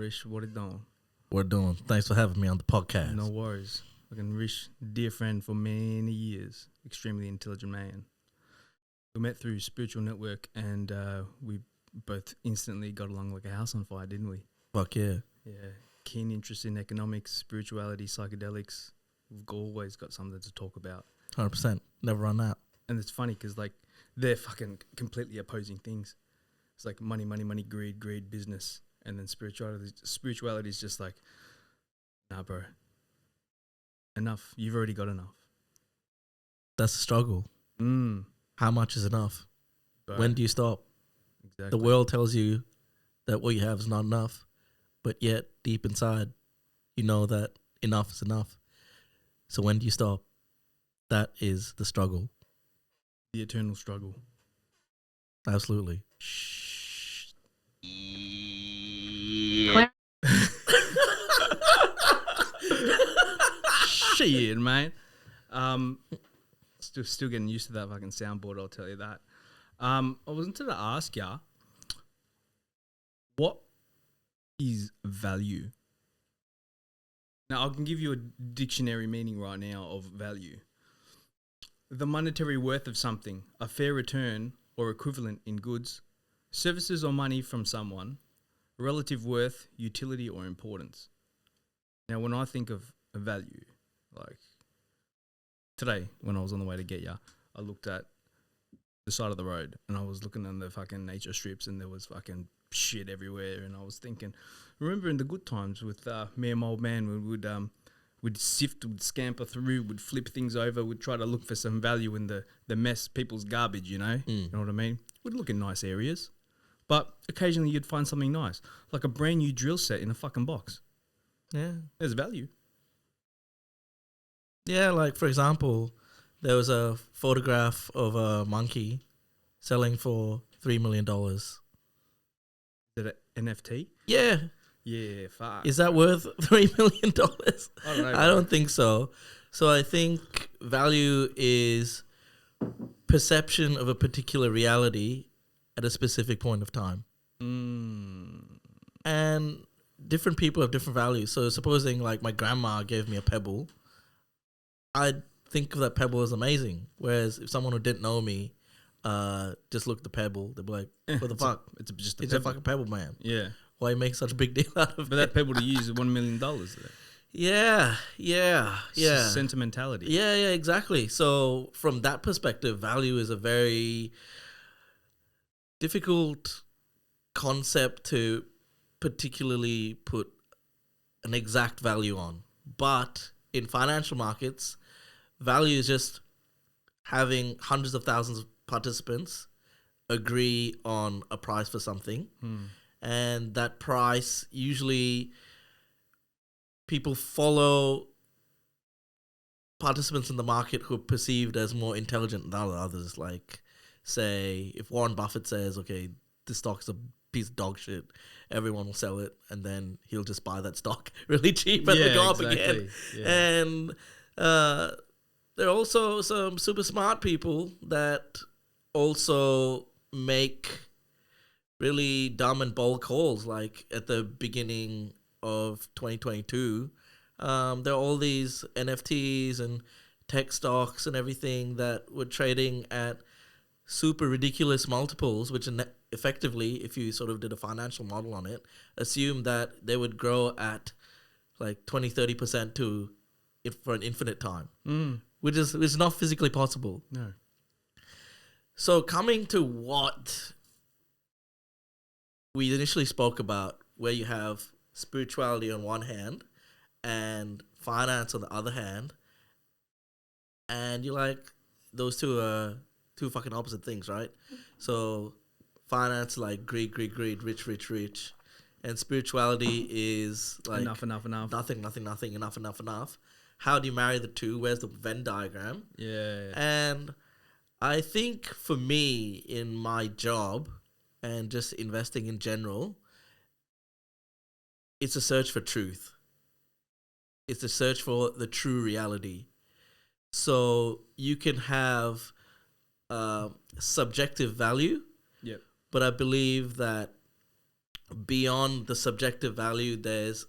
Rish. What it doing? We're doing. Thanks for having me on the podcast. No worries. Fucking Rish, dear friend for many years. Extremely intelligent man. We met through Spiritual Network and we both instantly got along like a house on fire, didn't we? Fuck yeah. Yeah. Keen interest in economics, spirituality, psychedelics. We've always got something to talk about. 100%. Never run out. And it's funny because, like, they're fucking completely opposing things. It's like money, money, money, greed, greed, business. And then spirituality is just like, nah, bro. Enough. You've already got enough. That's the struggle. How much is enough? Bro. When do you stop? Exactly. The world tells you that what you have is not enough, but yet deep inside, you know that enough is enough. So when do you stop? That is the struggle. The eternal struggle. Absolutely. Shit, man. Still getting used to that fucking soundboard, I'll tell you that. I wanted to ask ya, what is value? Now, I can give you a dictionary meaning right now of value. The monetary worth of something, a fair return or equivalent in goods, services or money from someone, relative worth, utility or importance. Now, when I think of a value, like today when I was on the way to get ya, I looked at the side of the road and I was looking on the fucking nature strips and there was fucking shit everywhere, and I was thinking, remember in the good times with me and my old man, we would sift, would scamper through, would flip things over, would try to look for some value in the mess, people's garbage, you know? You know what I mean? We'd look in nice areas, but occasionally you'd find something nice, like a brand new drill set in a fucking box. Yeah. There's value. Yeah, like for example, there was a photograph of a monkey selling for $3 million. Is it an NFT? Yeah. Yeah, fuck. Is that worth $3 million? I don't know. I don't think so. So I think value is perception of a particular reality at a specific point of time. And different people have different values. So supposing like my grandma gave me a pebble, I'd think of that pebble as amazing. Whereas if someone who didn't know me just looked at the pebble, they'd be like, what the fuck? It's just It's a fucking pebble, man. Yeah. Why you make such a big deal out of it? But that pebble to use is $1 million. Yeah. It's sentimentality. Yeah, exactly. So from that perspective, value is a very difficult concept to particularly put an exact value on. But in financial markets, value is just having hundreds of thousands of participants agree on a price for something. And that price, usually people follow participants in the market who are perceived as more intelligent than others. Like, say, if Warren Buffett says, okay, this stock's a piece of dog shit, everyone will sell it, and then he'll just buy that stock really cheap and it'll go up again. Yeah. And there are also some super smart people that also make really dumb and bold calls. Like at the beginning of 2022, there are all these NFTs and tech stocks and everything that were trading at super ridiculous multiples, which effectively, if you sort of did a financial model on it, assume that they would grow at like 20-30% for an infinite time, which is not physically possible. No. So coming to what we initially spoke about, where you have spirituality on one hand and finance on the other hand, and you're like, those two are two fucking opposite things, right? So finance, like greed, rich, and spirituality is like enough, nothing, enough. How do you marry the two? Where's the Venn diagram? Yeah. And I think for me, in my job and just investing in general, it's a search for truth. It's a search for the true reality. So you can have subjective value, Yep. but I believe that beyond the subjective value, there's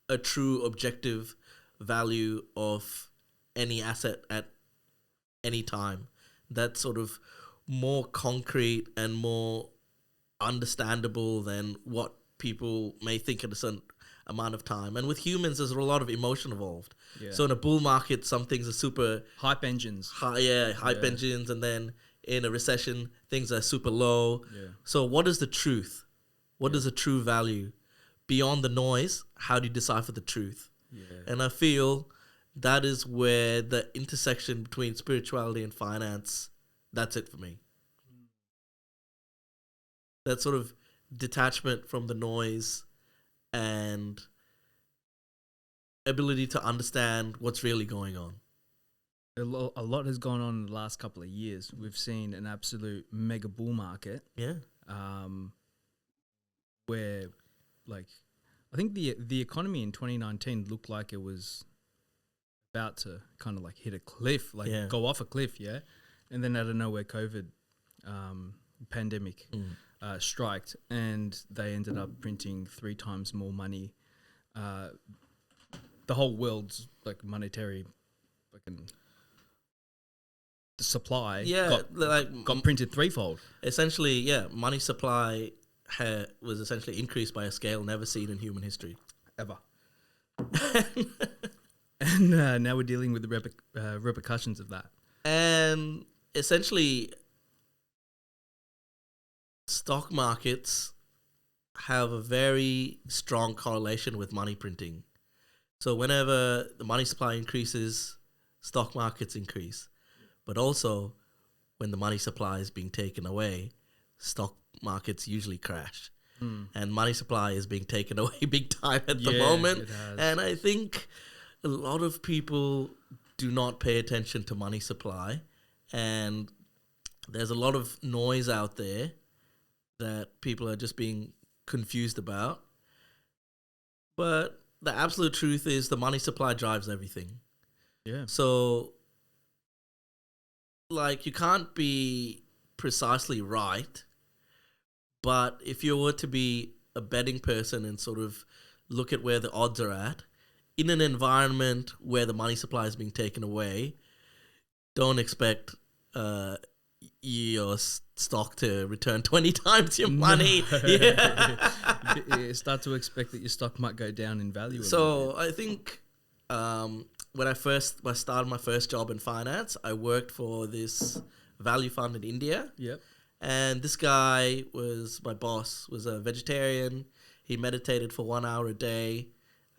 a true objective value of any asset at any time. That's sort of more concrete and more understandable than what people may think at a certain amount of time. And with humans, there's a lot of emotion involved. Yeah. So in a bull market, some things are super Hype engines. hype engines, and then in a recession, things are super low. Yeah. So what is the truth? What is a true value? Beyond the noise, how do you decipher the truth? Yeah. And I feel that is where the intersection between spirituality and finance, that's it for me. That sort of detachment from the noise and ability to understand what's really going on. A lot has gone on in the last couple of years. We've seen an absolute mega bull market. Yeah. Where, like, I think the economy in 2019 looked like it was about to kind of like hit a cliff, like go off a cliff, yeah. And then out of nowhere, COVID pandemic striked, and they ended up printing 3 times more money. The whole world's like monetary fucking the supply got printed threefold. Essentially, money supply was essentially increased by a scale never seen in human history. Ever. And now we're dealing with the repercussions of that. And essentially, stock markets have a very strong correlation with money printing. So whenever the money supply increases, stock markets increase. But also, when the money supply is being taken away, stock markets usually crash. And money supply is being taken away big time at the moment. It has. And I think a lot of people do not pay attention to money supply. And there's a lot of noise out there that people are just being confused about. But the absolute truth is the money supply drives everything. Yeah. So, like, you can't be precisely right, but if you were to be a betting person and sort of look at where the odds are at, in an environment where the money supply is being taken away, don't expect your stock to return 20 times your money. You start to expect that your stock might go down in value. So I think when I started my first job in finance, I worked for this value fund in India. Yep. And this guy was my boss, was a vegetarian. He meditated for 1 hour a day.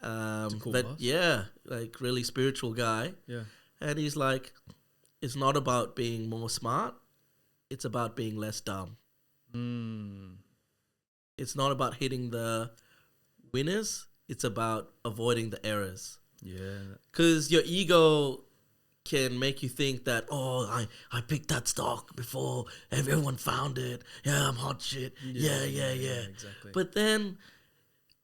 That's a cool boss. Yeah, like really spiritual guy. Yeah. And he's like, it's not about being more smart. It's about being less dumb. It's not about hitting the winners. It's about avoiding the errors. Yeah. Because your ego can make you think that, I picked that stock before everyone found it. Yeah, I'm hot shit. Yeah. Exactly. But then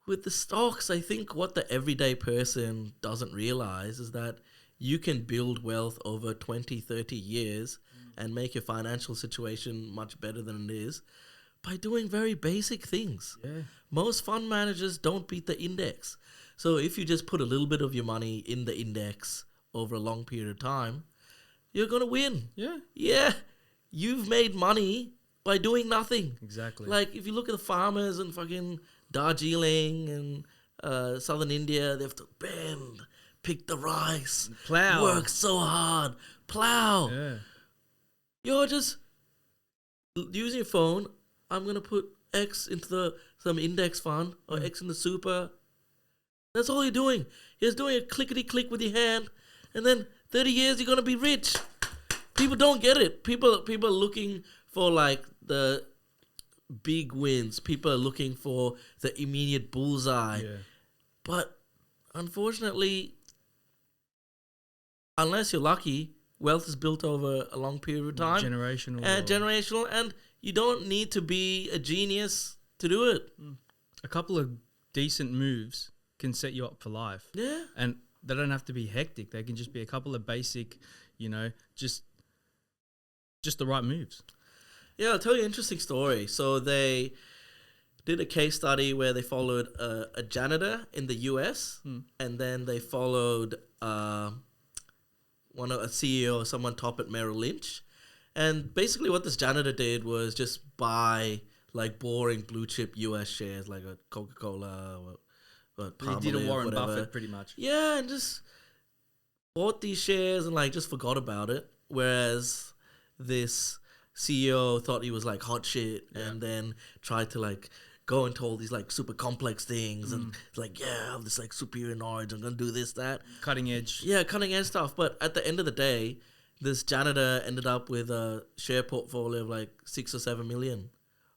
with the stocks, I think what the everyday person doesn't realize is that you can build wealth over 20, 30 years and make your financial situation much better than it is by doing very basic things. Yeah. Most fund managers don't beat the index. So if you just put a little bit of your money in the index over a long period of time, you're going to win. Yeah. Yeah. You've made money by doing nothing. Exactly. Like if you look at the farmers in fucking Darjeeling and southern India, they have to bend, pick the rice, plow, work so hard, plow. Yeah. You're just using your phone. I'm going to put X into some index fund or X in the super. That's all you're doing. You're just doing a clickety-click with your hand, and then 30 years you're going to be rich. People don't get it. People are looking for like the big wins. People are looking for the immediate bullseye. Yeah. But unfortunately, unless you're lucky, wealth is built over a long period of time. Generational. And you don't need to be a genius to do it. A couple of decent moves can set you up for life. Yeah. And they don't have to be hectic. They can just be a couple of basic, just the right moves. Yeah, I'll tell you an interesting story. So did a case study where they followed a janitor in the US, and then they followed a CEO or someone top at Merrill Lynch. And basically what this janitor did was just buy like boring blue chip US shares like a Coca-Cola or He did a Palmolive, Warren whatever. Buffett pretty much. Yeah, and just bought these shares and like just forgot about it. Whereas this CEO thought he was like hot shit, and then tried to like go into all these like super complex things and like, yeah, I have this like superior knowledge, I'm gonna do this, that. Cutting edge. Yeah, cutting edge stuff. But at the end of the day, this janitor ended up with a share portfolio of like 6 or 7 million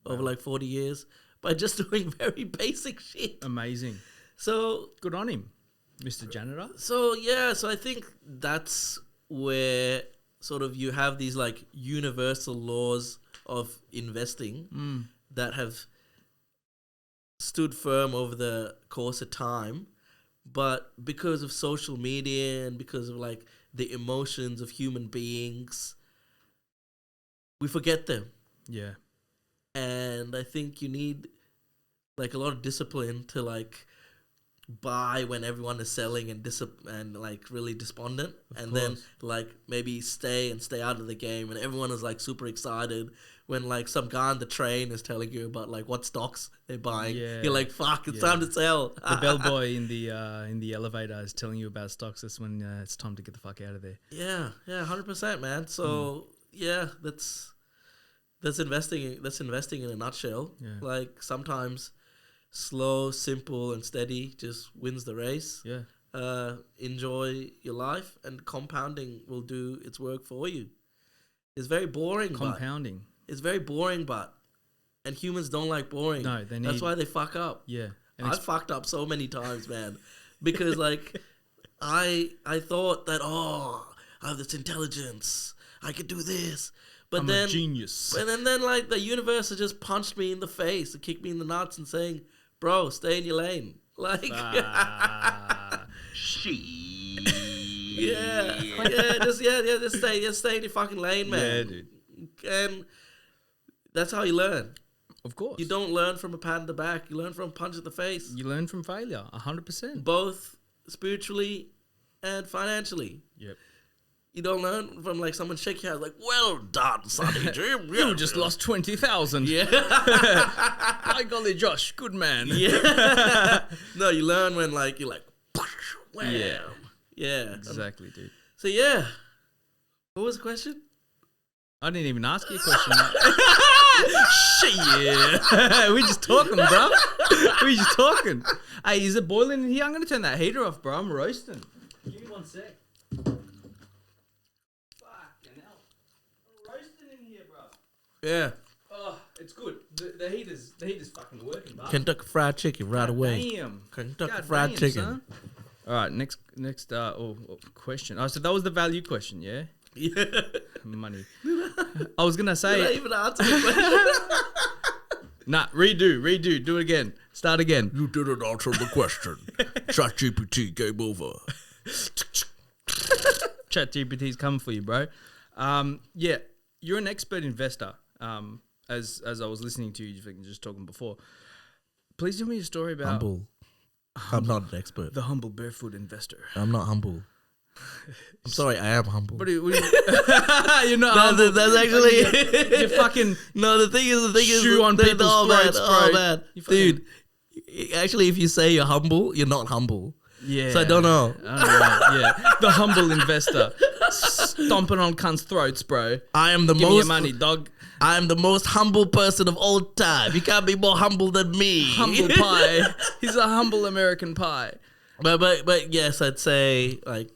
over like 40 years by just doing very basic shit. Amazing. So Good on him, Mr. Janitor. So I think that's where sort of you have these like universal laws of investing that have stood firm over the course of time, but because of social media and because of like the emotions of human beings, we forget them. Yeah. And I think you need like a lot of discipline to like buy when everyone is selling and like really despondent, and then like maybe stay out of the game and everyone is like super excited when like some guy on the train is telling you about like what stocks they're buying. You're like, fuck, it's time to sell. The bellboy in the elevator is telling you about stocks. That's when it's time to get the fuck out of there. Yeah, 100%, man. So yeah, that's investing. That's investing in a nutshell. Yeah. Like sometimes slow, simple, and steady just wins the race. Yeah. Enjoy your life, and compounding will do its work for you. It's very boring. Compounding. It's very boring, and humans don't like boring. No, they need. That's why they fuck up. Yeah. I've fucked up so many times, man, because like I thought that I have this intelligence, I could do this, but I'm then a genius. and then like the universe has just punched me in the face and kicked me in the nuts and saying, "Bro, stay in your lane." Like, just stay in your fucking lane, man. Yeah, dude. And that's how you learn. Of course. You don't learn from a pat in the back. You learn from a punch in the face. You learn from failure, 100%. Both spiritually and financially. Yep. You don't learn from like someone shake your hand like, well done, Sonny Jim. You just lost 20,000. Yeah. By golly, Josh, good man. Yeah. No, you learn when like you're like, wham. Yeah. Yeah. Exactly, dude. So yeah. What was the question? I didn't even ask you a question. Shit. We just talking, bro. We just talking. Hey, is it boiling in here? I'm going to turn that heater off, bro. I'm roasting. Give me 1 sec. Fucking hell. I'm roasting in here, bro. Yeah. Oh, it's good. The heater's fucking working, bro. Kentucky Fried Chicken right away. Damn. Kentucky Fried Chicken. Son. All right, next question. Oh, so that was the value question, yeah? Yeah. Money. I was gonna say. Did I even answer the question? Nah, redo, do it again. Start again. You didn't answer the question. ChatGPT, game over. ChatGPT's coming for you, bro. Yeah, you're an expert investor. As I was listening to you just talking before, please tell me a story about Humble. I'm not an expert. the humble barefoot investor. I'm not humble. I'm sorry, I am humble. What are you you're not humble. That's actually You're fucking no. The thing is, shoe on people's throats, bro. Oh man, dude. Actually, if you say you're humble, you're not humble. Yeah. So I don't know. Yeah. The humble investor. Stomping on cunts' throats, bro. I am the Give me most your money, dog. I am the most humble person of all time. You can't be more humble than me. Humble pie. He's a humble American pie. But yes, I'd say like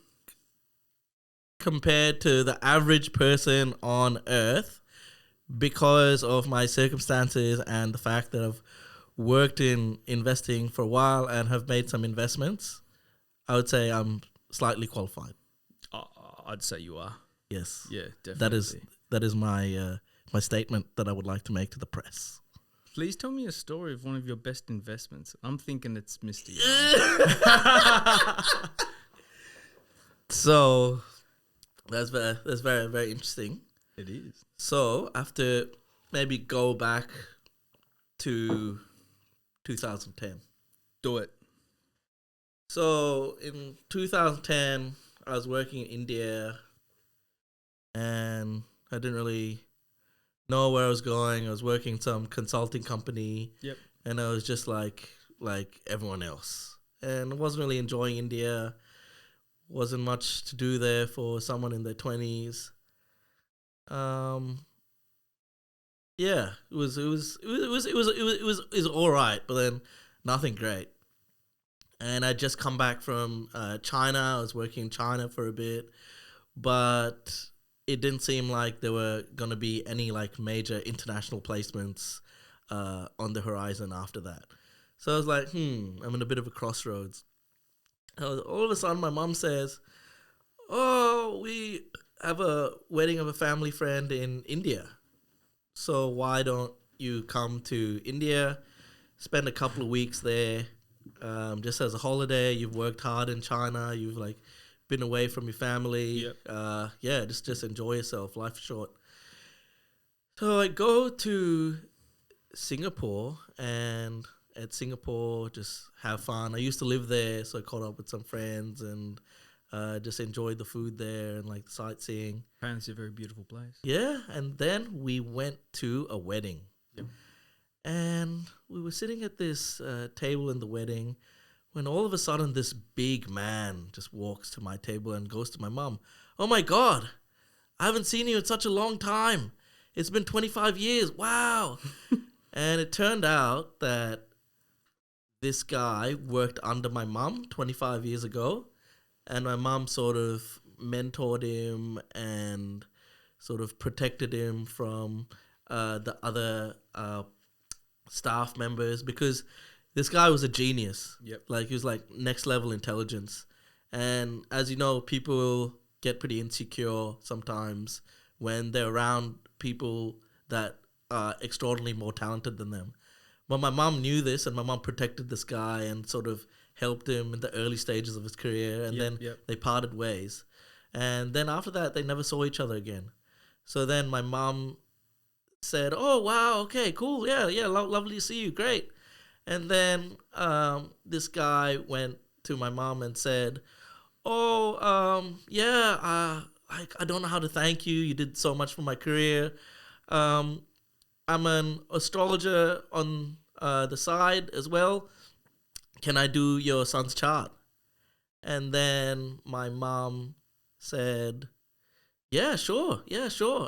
compared to the average person on Earth, because of my circumstances and the fact that I've worked in investing for a while and have made some investments, I would say I'm slightly qualified. I'd say you are. Yes. Yeah, definitely. That is my my statement that I would like to make to the press. Please tell me a story of one of your best investments. I'm thinking it's Mr. So that's very, very interesting. It is. So I have to maybe go back to 2010. Do it. So in 2010, I was working in India, and I didn't really know where I was going. I was working in some consulting company. Yep. And I was just like everyone else. And I wasn't really enjoying India. Wasn't much to do there for someone in their 20s. Yeah, it was all right, but then nothing great. And I just come back from China. I was working in China for a bit, but it didn't seem like there were gonna be any like major international placements on the horizon after that. So I was like, I'm in a bit of a crossroads. All of a sudden, my mom says, "Oh, we have a wedding of a family friend in India. So why don't you come to India, spend a couple of weeks there, just as a holiday? You've worked hard in China. You've like been away from your family. Yep. Just enjoy yourself. Life's short." So I go to Singapore, and at Singapore just have fun. I used to live there, so I caught up with some friends and just enjoyed the food there and like sightseeing. Apparently, a very beautiful place. Yeah, and then we went to a wedding. Yep. And we were sitting at this table in the wedding when all of a sudden this big man just walks to my table and goes to my mum. "Oh my God, I haven't seen you in such a long time. It's been 25 years. Wow." And it turned out that this guy worked under my mum 25 years ago, and my mum sort of mentored him and sort of protected him from the other staff members, because this guy was a genius. Yep. Like, he was like next level intelligence. And as you know, people get pretty insecure sometimes when they're around people that are extraordinarily more talented than them. But my mum knew this, and my mum protected this guy and sort of helped him in the early stages of his career. And then they parted ways. And then after that, they never saw each other again. So then my mum said, "Oh, wow, okay, cool. Yeah, lovely to see you. Great." And then this guy went to my mum and said, "Oh, I don't know how to thank you. You did so much for my career. I'm an astrologer on the side as well. Can I do your son's chart?" And then my mom said, yeah, sure.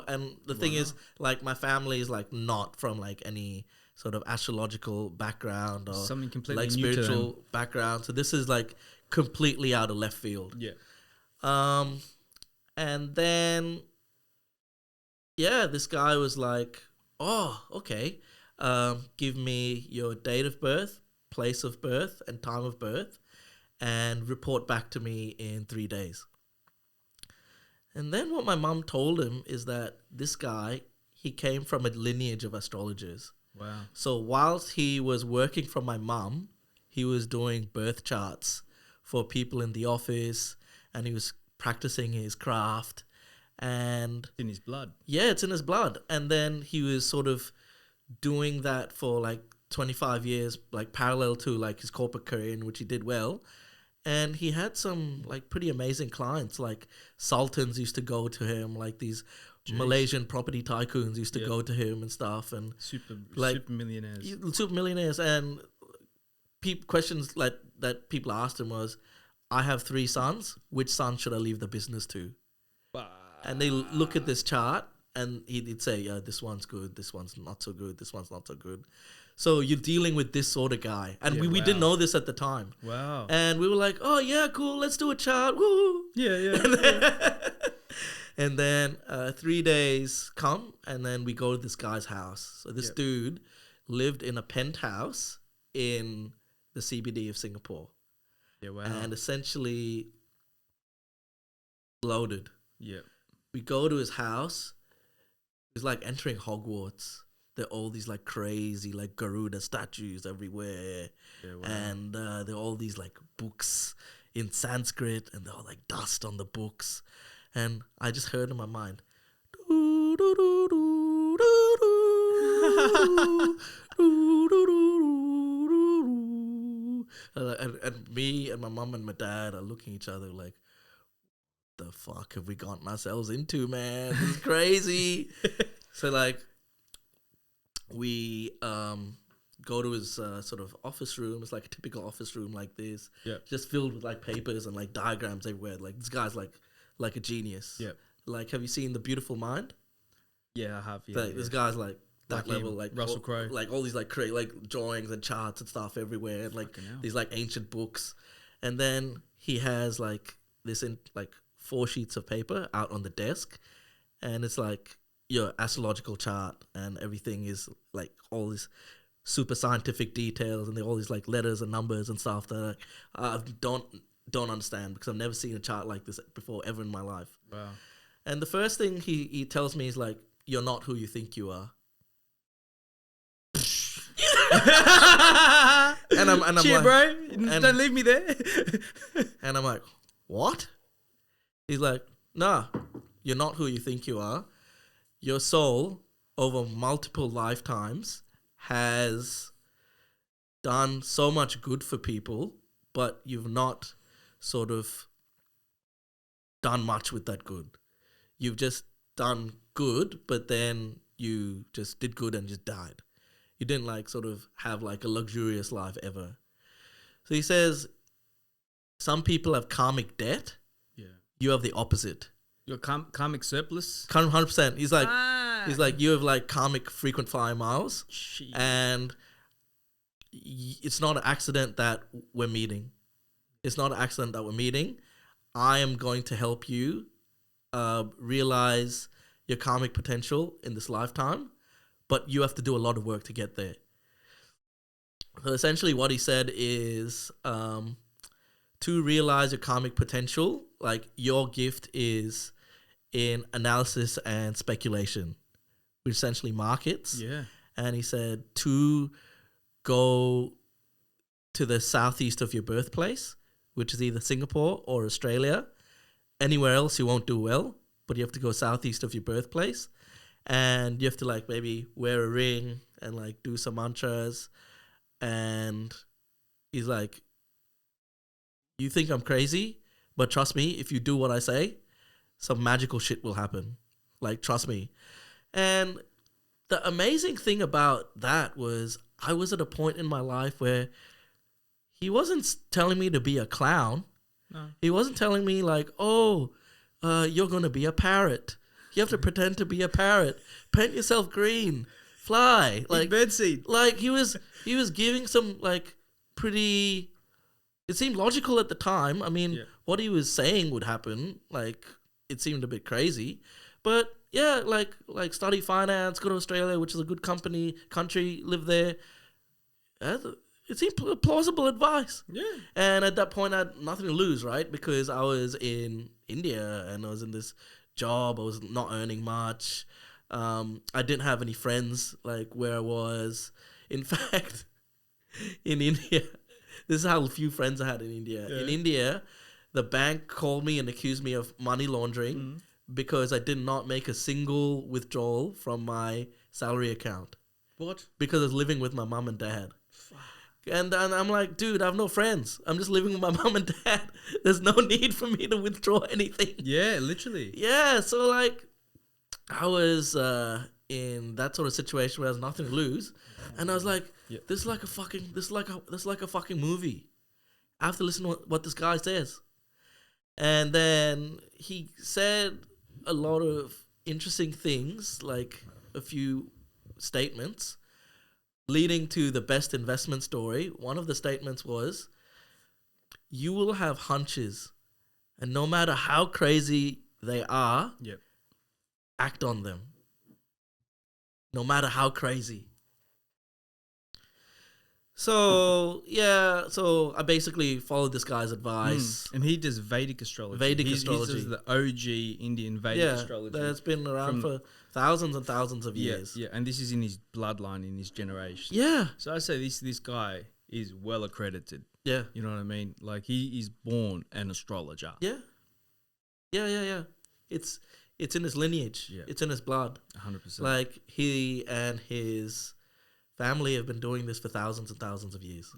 And the thing is, like, my family is like not from like any sort of astrological background or something completely like new spiritual background. So this is like completely out of left field. Yeah. And then, yeah, this guy was like, "Oh, okay. Give me your date of birth, place of birth, and time of birth, and report back to me in 3 days." And then what my mum told him is that this guy, he came from a lineage of astrologers. Wow. So whilst he was working for my mum, he was doing birth charts for people in the office, and he was practicing his craft. And in his blood. Yeah, it's in his blood. And then he was sort of doing that for like 25 years, like parallel to like his corporate career, in which he did well. And he had some like pretty amazing clients, like sultans used to go to him, like these Malaysian property tycoons used to go to him and stuff, and super millionaires. Super millionaires. And questions like that people asked him was, "I have 3 sons. Which son should I leave the business to?" And they look at this chart, and he'd say, "Yeah, this one's good. This one's not so good. This one's not so good." So you're dealing with this sort of guy. And we didn't know this at the time. Wow. And we were like, "Oh, yeah, cool. Let's do a chart. Woo." Yeah. And then 3 days come, and then we go to this guy's house. So this dude lived in a penthouse in the CBD of Singapore. Yeah, wow. And essentially loaded. Yeah. We go to his house. It's like entering Hogwarts. There are all these like crazy like Garuda statues everywhere. Yeah, wow. And there are all these like books in Sanskrit, and they're all like dust on the books. And I just heard in my mind, "Doo, doo, doo, doo, doo, doo, doo, doo, doo, doo, me and my mum and my dad are looking at each other like, the fuck have we gotten ourselves into, man? This is crazy. So like, we go to his sort of office room. It's like a typical office room like this. Yeah. Just filled with like papers and like diagrams everywhere. Like this guy's like a genius. Yeah. Like, have you seen The Beautiful Mind? Yeah, I have. Yeah, Like, this guy's like that Like level, him, like Russell Crowe. like all these like drawings and charts and stuff everywhere, and like Fucking hell. these like ancient books. And then he has like this in like 4 sheets of paper out on the desk, and it's like your astrological chart, and everything is like all these super scientific details, and they're all these like letters and numbers and stuff that I don't understand, because I've never seen a chart like this before ever in my life. Wow. And the first thing he tells me is like, "You're not who you think you are." and I'm Cheer, like, bro. Don't leave me there. and I'm like, what? He's like, nah, you're not who you think you are. Your soul, over multiple lifetimes, has done so much good for people, but you've not sort of done much with that good. You've just done good, but then you just did good and just died. You didn't like sort of have like a luxurious life ever. So he says, some people have karmic debt. Yeah. You have the opposite. Your karmic surplus. 100%. He's like, you have like karmic frequent flyer miles. Shit. And it's not an accident that we're meeting. It's not an accident that we're meeting. I am going to help you realize your karmic potential in this lifetime, but you have to do a lot of work to get there. So essentially what he said is, to realize your karmic potential, like your gift is in analysis and speculation, which essentially markets. Yeah. And he said to go to the southeast of your birthplace, which is either Singapore or Australia. Anywhere else you won't do well, but you have to go southeast of your birthplace. And you have to like maybe wear a ring and like do some mantras. And he's like, you think I'm crazy, but trust me, if you do what I say, some magical shit will happen. Like, trust me. And the amazing thing about that was I was at a point in my life where he wasn't telling me to be a clown. No. He wasn't telling me like, oh, you're going to be a parrot. You have to pretend to be a parrot. Paint yourself green. Fly. Like birdseed. Like he was giving some like pretty. It seemed logical at the time. I mean, what he was saying would happen. Like it seemed a bit crazy, but yeah, like study finance, go to Australia, which is a good country, live there. It seemed plausible advice. Yeah. And at that point, I had nothing to lose, right? Because I was in India and I was in this job. I was not earning much. I didn't have any friends like where I was. In fact, in India, this is how few friends I had in India. Yeah. In India, the bank called me and accused me of money laundering because I did not make a single withdrawal from my salary account. What? Because I was living with my mum and dad. And I'm like, dude, I have no friends. I'm just living with my mum and dad. There's no need for me to withdraw anything. Yeah, literally. Yeah, so like, I was in that sort of situation where I has nothing to lose, and I was like, this is like a fucking movie. I have to listen to what this guy says. And then he said a lot of interesting things, like a few statements leading to the best investment story. One of the statements was, you will have hunches, and no matter how crazy they are, act on them. No matter how crazy. So, so I basically followed this guy's advice. And he does Vedic astrology. He does the OG Indian Vedic astrology. That's been around for thousands and thousands of years. Yeah, and this is in his bloodline, in his generation. Yeah. So I say this guy is well accredited. Yeah. You know what I mean? Like, he is born an astrologer. Yeah. Yeah. It's in his lineage. Yeah. It's in his blood. 100%. Like, he and his family have been doing this for thousands and thousands of years.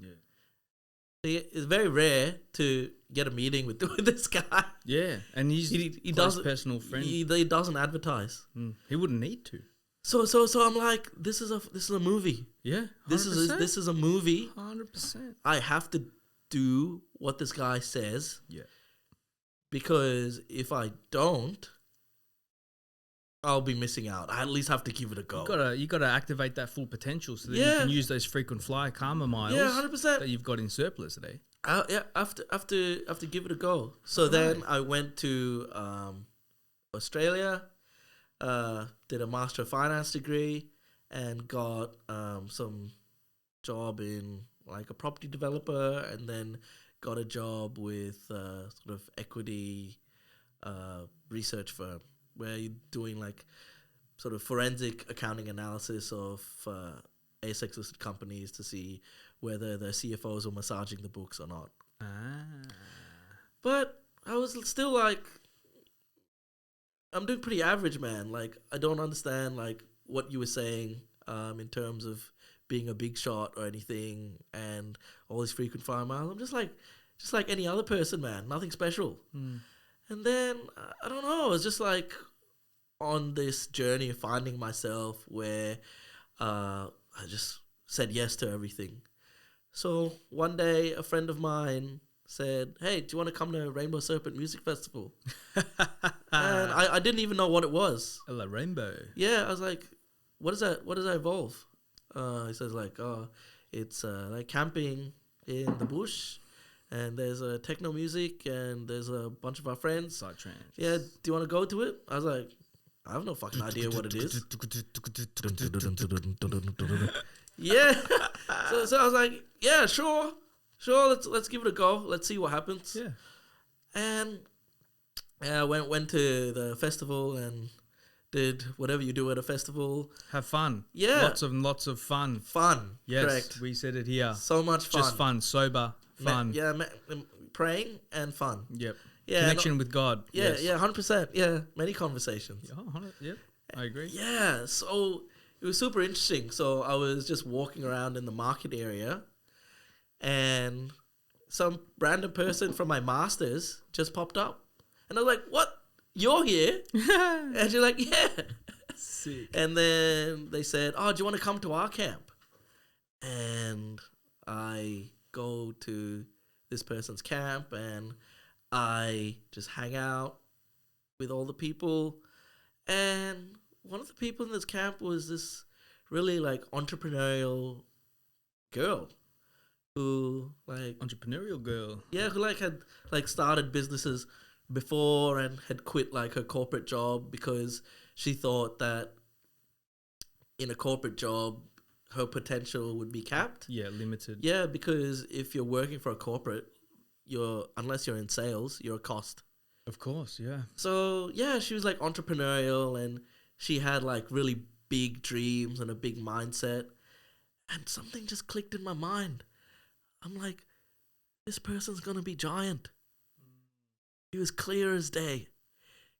It's very rare to get a meeting with this guy. Yeah, and he's He close doesn't personal friend. He doesn't advertise. He wouldn't need to. So I'm like, this is a movie. Yeah, 100%. This is a movie. 100%. I have to do what this guy says. Yeah. Because if I don't, I'll be missing out. I at least have to give it a go. You gotta activate that full potential so that you can use those frequent flyer karma miles. Yeah, 100%. That you've got in surplus today. Yeah, I have to give it a go. So then I went to Australia, did a Master of Finance degree, and got some job in like a property developer, and then got a job with sort of equity research firm where you're doing like sort of forensic accounting analysis of ASX listed companies to see whether the CFOs are massaging the books or not. But I was still like, I'm doing pretty average, man. Like, I don't understand like what you were saying in terms of being a big shot or anything, and all these frequent flyer miles. I'm just like any other person, man. Nothing special. And then I don't know. I was just like on this journey of finding myself where I just said yes to everything. So one day, a friend of mine said, "Hey, do you want to come to Rainbow Serpent Music Festival?" And I didn't even know what it was. La Rainbow. Yeah, I was like, "What is that? What does that involve?" He says like, "Oh, it's like camping in the bush, and there's techno music, and there's a bunch of our friends. Psytrance. Yeah, do you want to go to it?" I was like, "I have no fucking idea what it is." Yeah. So I was like, "Yeah, sure. Let's give it a go. Let's see what happens." Yeah. And I went to the festival and did whatever you do at a festival. Have fun. Yeah. Lots of fun. Fun. Yes, correct. we said it here. So much fun. Just fun, sober, fun. Praying and fun. Yep. Yeah, Connection with God. Yeah, Yes. yeah, 100%. Yeah, many conversations. Yeah, 100, yep, I agree. Yeah, so it was super interesting. So I was just walking around in the market area, and some random person from my master's just popped up. And I was like, "What? You're here?" And she's like, "Yeah." Sick. And then they said, "Oh, do you want to come to our camp?" And I go to this person's camp, and I just hang out with all the people. And one of the people in this camp was this really like entrepreneurial girl who like Entrepreneurial girl. yeah, who like had like started businesses before and had quit like her corporate job because she thought that in a corporate job her potential would be capped. Yeah, limited. Yeah, because if you're working for a corporate, unless you're in sales, you're a cost. Of course, yeah. So yeah, she was like entrepreneurial, and she had like really big dreams and a big mindset. And something just clicked in my mind. I'm like, this person's gonna be giant. It was clear as day.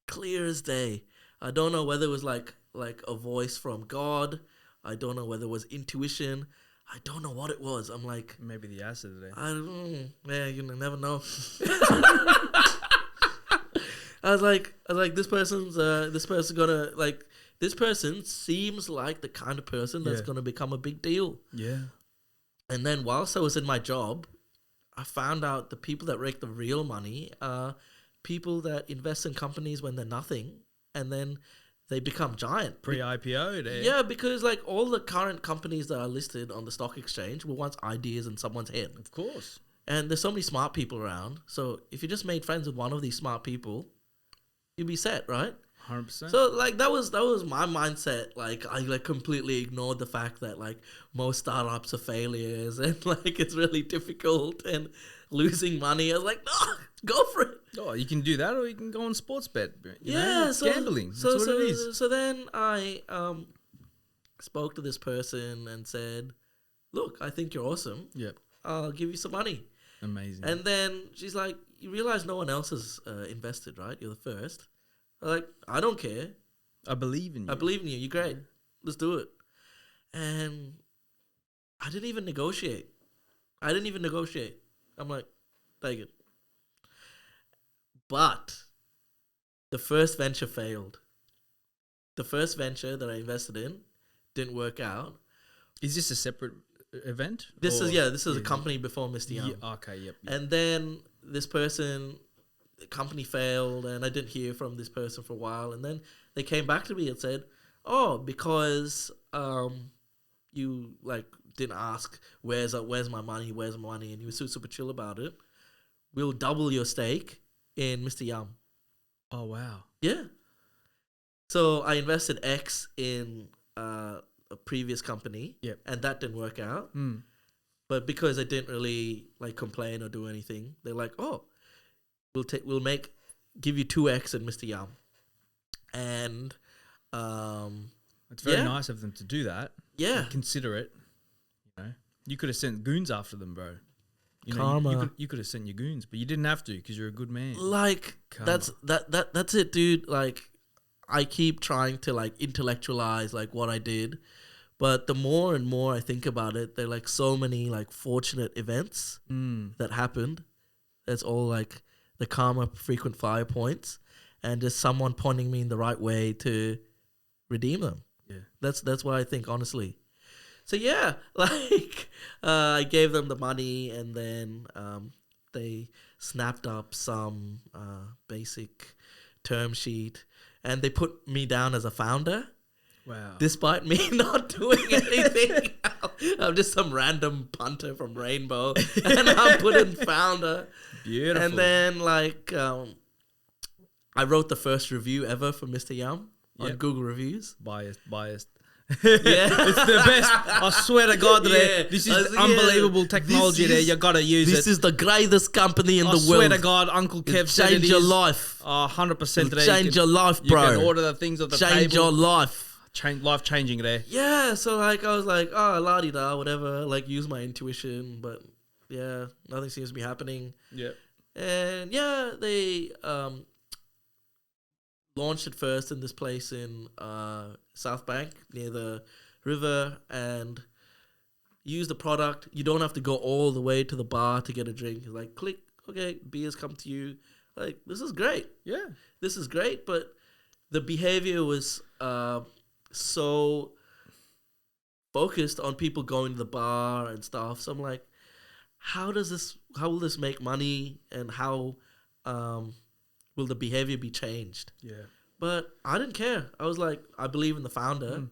Clear as day. I don't know whether it was like a voice from God. I don't know whether it was intuition. I don't know what it was. I'm like, Maybe the acid today. I don't know. Yeah, you never know. I was like, this person seems like the kind of person that's gonna become a big deal. Yeah. And then whilst I was in my job, I found out the people that make the real money are people that invest in companies when they're nothing, and then they become giant. Pre-IPO there. Yeah, because like all the current companies that are listed on the stock exchange were once ideas in someone's head. Of course. And there's so many smart people around. So if you just made friends with one of these smart people, you'd be set, right? 100%. So like that was my mindset. Like I like completely ignored the fact that like most startups are failures and like it's really difficult and losing money. I was like, no, go for it. Oh, you can do that, or you can go on sports bet. You know? Yeah, It's so gambling. That's so what it is. So then I spoke to this person and said, "Look, I think you're awesome. Yep. I'll give you some money." Amazing. And then she's like, "You realize no one else has invested, right? You're the first." I'm like, "I don't care. I believe in you. I believe in you. You're great. Let's do it." And I didn't even negotiate. I'm like, take it. But the first venture failed. The first venture that I invested in didn't work out. Is this a separate event? This is a company before Mr. Young. Yeah, okay, yep. And then this person, the company failed, and I didn't hear from this person for a while. And then they came back to me and said, "Oh, because you like didn't ask where's my money, and you were super chill about it. We'll double your stake in Mr. Yum." Oh, wow. Yeah. So I invested X in a previous company, Yep. and that didn't work out. Mm. But because I didn't really like complain or do anything, they're like, "Oh, give you 2X in Mr. Yum," and it's very nice of them to do that. Yeah, and consider it. You know, you could have sent goons after them, bro. Karma. You could have sent your goons, but you didn't have to because you're a good man. Like Karma. that's it, dude. Like I keep trying to like intellectualize like what I did, but the more and more I think about it, there are like so many like fortunate events that happened. That's all like the karma frequent flyer points, and just someone pointing me in the right way to redeem them. Yeah, that's what I think, honestly. So yeah, like I gave them the money, and then they snapped up some basic term sheet, and they put me down as a founder. Wow. Despite me not doing anything. I'm just some random punter from Rainbow, and I'm put in founder. Beautiful. And then like I wrote the first review ever for Mr. Yum on Google Reviews. Biased. Yeah, it's the best. I swear to God, this is unbelievable technology. You gotta use it. This is the greatest company in the world. I swear to God, Uncle Kev said it change your life. 100%. Change your life, bro. You can order the things at the table. Change your life. Life changing there. Yeah, so like I was like, oh, la-di-da, whatever. Like use my intuition, but yeah, nothing seems to be happening. Yeah. And yeah, they launched it first in this place in South Bank near the river, and use the product. You don't have to go all the way to the bar to get a drink. It's like click, okay, beers come to you. Like this is great. Yeah, this is great. But the behavior was so focused on people going to the bar and stuff. So I'm like, how will this make money, and how will the behavior be changed? Yeah. But I didn't care. I was like, I believe in the founder.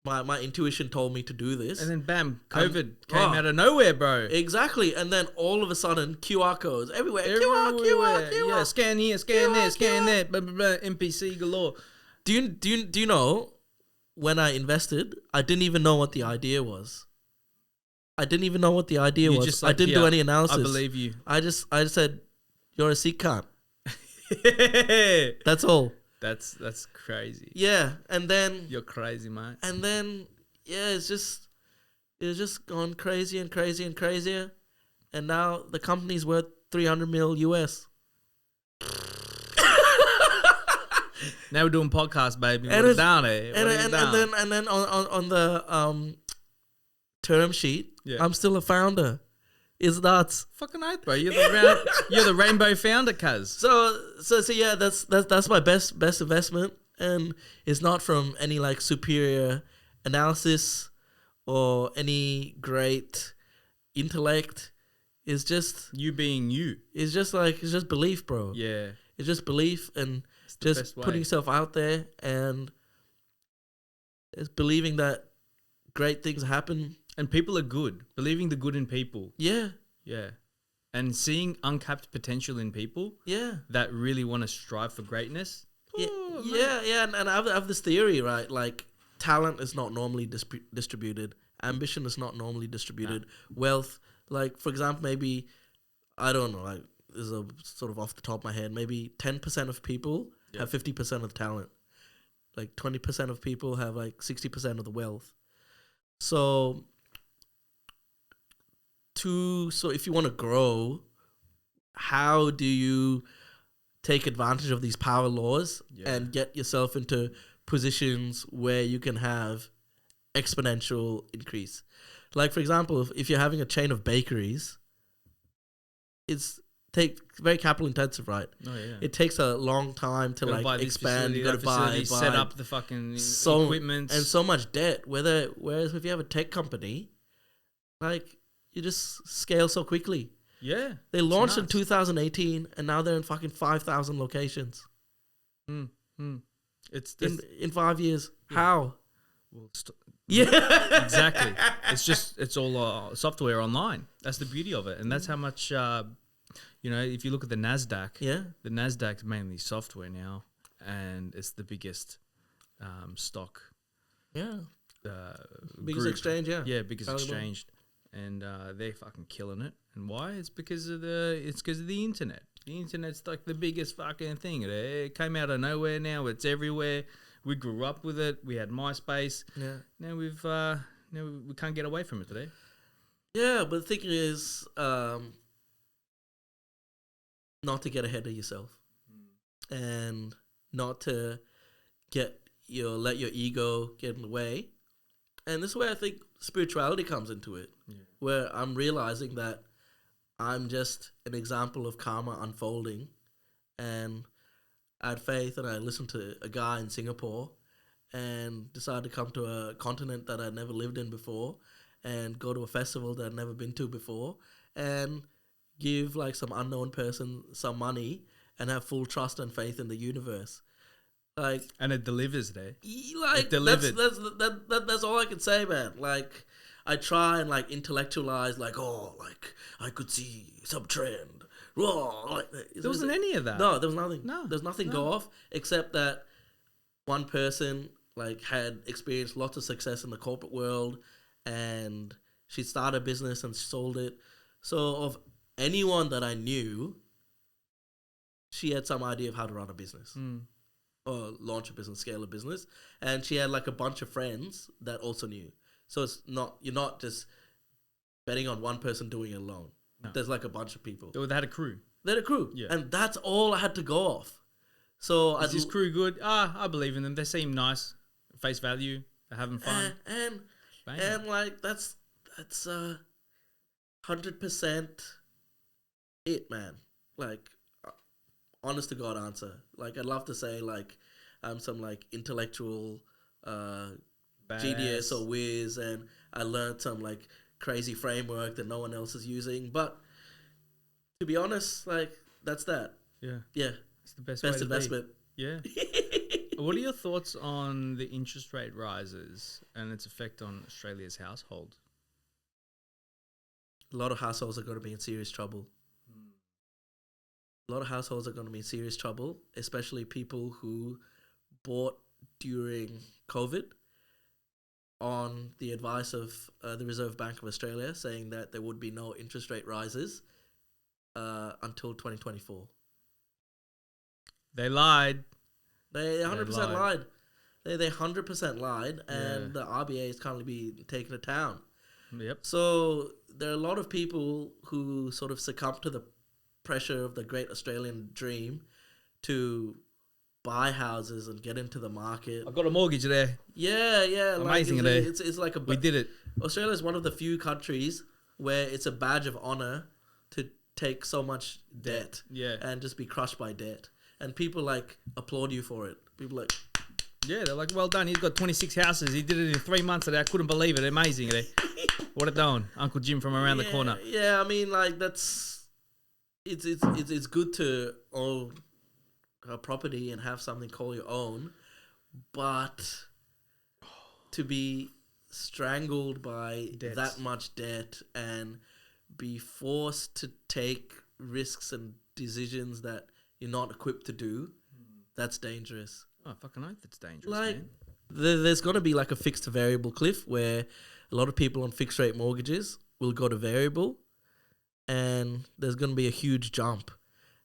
My intuition told me to do this. And then bam, COVID came out of nowhere, bro. Exactly. And then all of a sudden, QR codes everywhere. QR. QR. Yeah, scan here, scan there, scan there. Blah, blah, blah, NPC galore. Do you know, when I invested, I didn't even know what the idea was. I didn't even know what the idea was. Just like, I didn't do any analysis. I believe you. I just said, you're a Sikh cunt. That's all. That's crazy. Yeah, and then you're crazy, mate. And then it's just gone crazy and crazy and crazier, and now the company's worth $300 million US. Now we're doing podcasts, baby. And we're down there. And then on the term sheet, I'm still a founder. It's nuts. Fucking oath, bro. You're the rainbow founder, cuz. So yeah, that's my best investment, and it's not from any like superior analysis or any great intellect. It's just you being you. It's just belief, bro. Yeah. It's just belief, and just putting yourself out there, and it's believing that great things happen. And people are good. Believing the good in people. Yeah. Yeah. And seeing uncapped potential in people. Yeah. That really want to strive for greatness. Yeah. And I have this theory, right? Like, talent is not normally distributed. Ambition is not normally distributed. Nah. Wealth, like, for example, maybe, I don't know, like, this is a sort of off the top of my head, maybe 10% of people have 50% of the talent. Like, 20% of people have, like, 60% of the wealth. So if you want to grow, how do you take advantage of these power laws and get yourself into positions where you can have exponential increase? Like, for example, if you're having a chain of bakeries, it's very capital intensive, right? Oh yeah. It takes a long time to Gotta buy like this expand. facility, You got to that buy, facility, set up the fucking equipment, and so much debt. Whereas if you have a tech company, like you just scale so quickly. Yeah, They it's launched in nuts. 2018, and now they're in fucking 5,000 locations Mm, mm. It's in 5 years. Yeah. How? well, Yeah, exactly. It's all software online. That's the beauty of it, and that's how much. If you look at the Nasdaq, yeah. the Nasdaq's mainly software now, and it's the biggest stock. Yeah. Biggest Group. exchange, yeah. Yeah, biggest Valuable. exchange, and they're fucking killing it. And why? It's because of the internet. The internet's like the biggest fucking thing. It came out of nowhere. Now it's everywhere. We grew up with it. We had MySpace. Yeah. Now we can't get away from it today. Yeah, but the thing is, not to get ahead of yourself, and not to let your ego get in the way. And this is where I think spirituality comes into it, where I'm realizing that I'm just an example of karma unfolding, and I had faith, and I listened to a guy in Singapore, and decided to come to a continent that I'd never lived in before, and go to a festival that I'd never been to before, and give like some unknown person some money, and have full trust and faith in the universe. Like, And it delivers there. like It delivered. that's all I can say, man. Like, I try and like intellectualize, like, oh, like I could see some trend. Whoa, like There wasn't any of that. No, there was nothing. No, There's nothing no. go off except that one person like had experienced lots of success in the corporate world, and she started a business and sold it. So of anyone that I knew, she had some idea of how to run a business. Or launch a business, scale a business, and she had like a bunch of friends that also knew. So you're not just betting on one person doing it alone. No. There's like a bunch of people. They had a crew. They're a crew, Yeah. and that's all I had to go off. So Is this crew good? I believe in them. They seem nice, face value. They're having fun. and Bang. like that's 100% it, man. Like, honest to God answer. Like, I'd love to say like I'm some like intellectual genius or whiz, and I learned some like crazy framework that no one else is using. But to be honest, like that's that. Yeah, Yeah, it's the best best way to investment. be. Yeah. What are your thoughts on the interest rate rises and its effect on Australia's household? A lot of households are going to be in serious trouble. A lot of households are going to be in serious trouble, especially people who bought during COVID on the advice of the Reserve Bank of Australia, saying that there would be no interest rate rises until 2024. They lied. They 100% lied. lied. They 100% lied, and Yeah. the RBA is currently being taken to town. Yep. So there are a lot of people who sort of succumb to the pressure of the great Australian dream to buy houses and get into the market. I've got a mortgage there. Yeah. Amazing, like, eh? it's like a... We did it. Australia is one of the few countries where it's a badge of honor to take so much debt. Yeah. And just be crushed by debt. And people like applaud you for it. People like... Yeah, they're like, well done. He's got 26 houses. He did it in 3 months. I couldn't believe it. Amazing. Eh? What a doing. Uncle Jim from around the corner. Yeah, I mean, like, that's... It's good to own a property and have something call your own, but to be strangled by Debts. that much debt and be forced to take risks and decisions that you're not equipped to do, that's dangerous. Oh, fucking oath, it's dangerous, Like, man. there's going to be like a fixed to variable cliff where a lot of people on fixed rate mortgages will go to variable, and there's going to be a huge jump,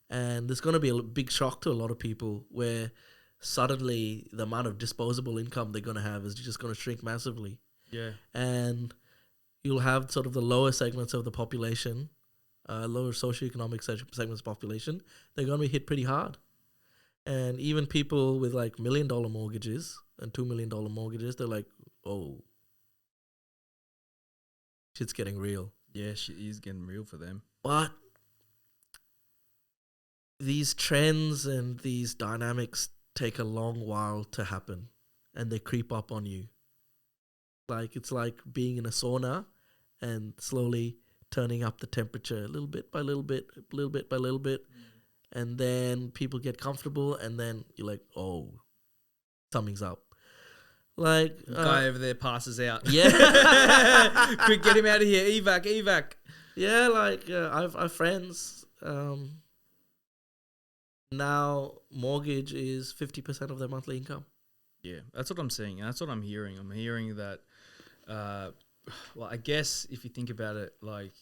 and there's going to be a big shock to a lot of people where suddenly the amount of disposable income they're going to have is just going to shrink massively. Yeah. And you'll have sort of the lower segments of the population, lower socioeconomic segments of the population, they're going to be hit pretty hard. And even people with like $1 million mortgages and $2 million mortgages, they're like, oh, shit's getting real. Yeah, shit is getting real for them. But these trends and these dynamics take a long while to happen, and they creep up on you. Like it's like being in a sauna and slowly turning up the temperature little bit by little bit, little bit by little bit, and then people get comfortable, and then you're like, oh, something's up. Like Guy over there passes out. Yeah. Quick, get him out of here. Evac. Yeah, like I've friends. Now mortgage is 50% of their monthly income. Yeah, that's what I'm seeing. And that's what I'm hearing. I'm hearing that, well, I guess if you think about it, like,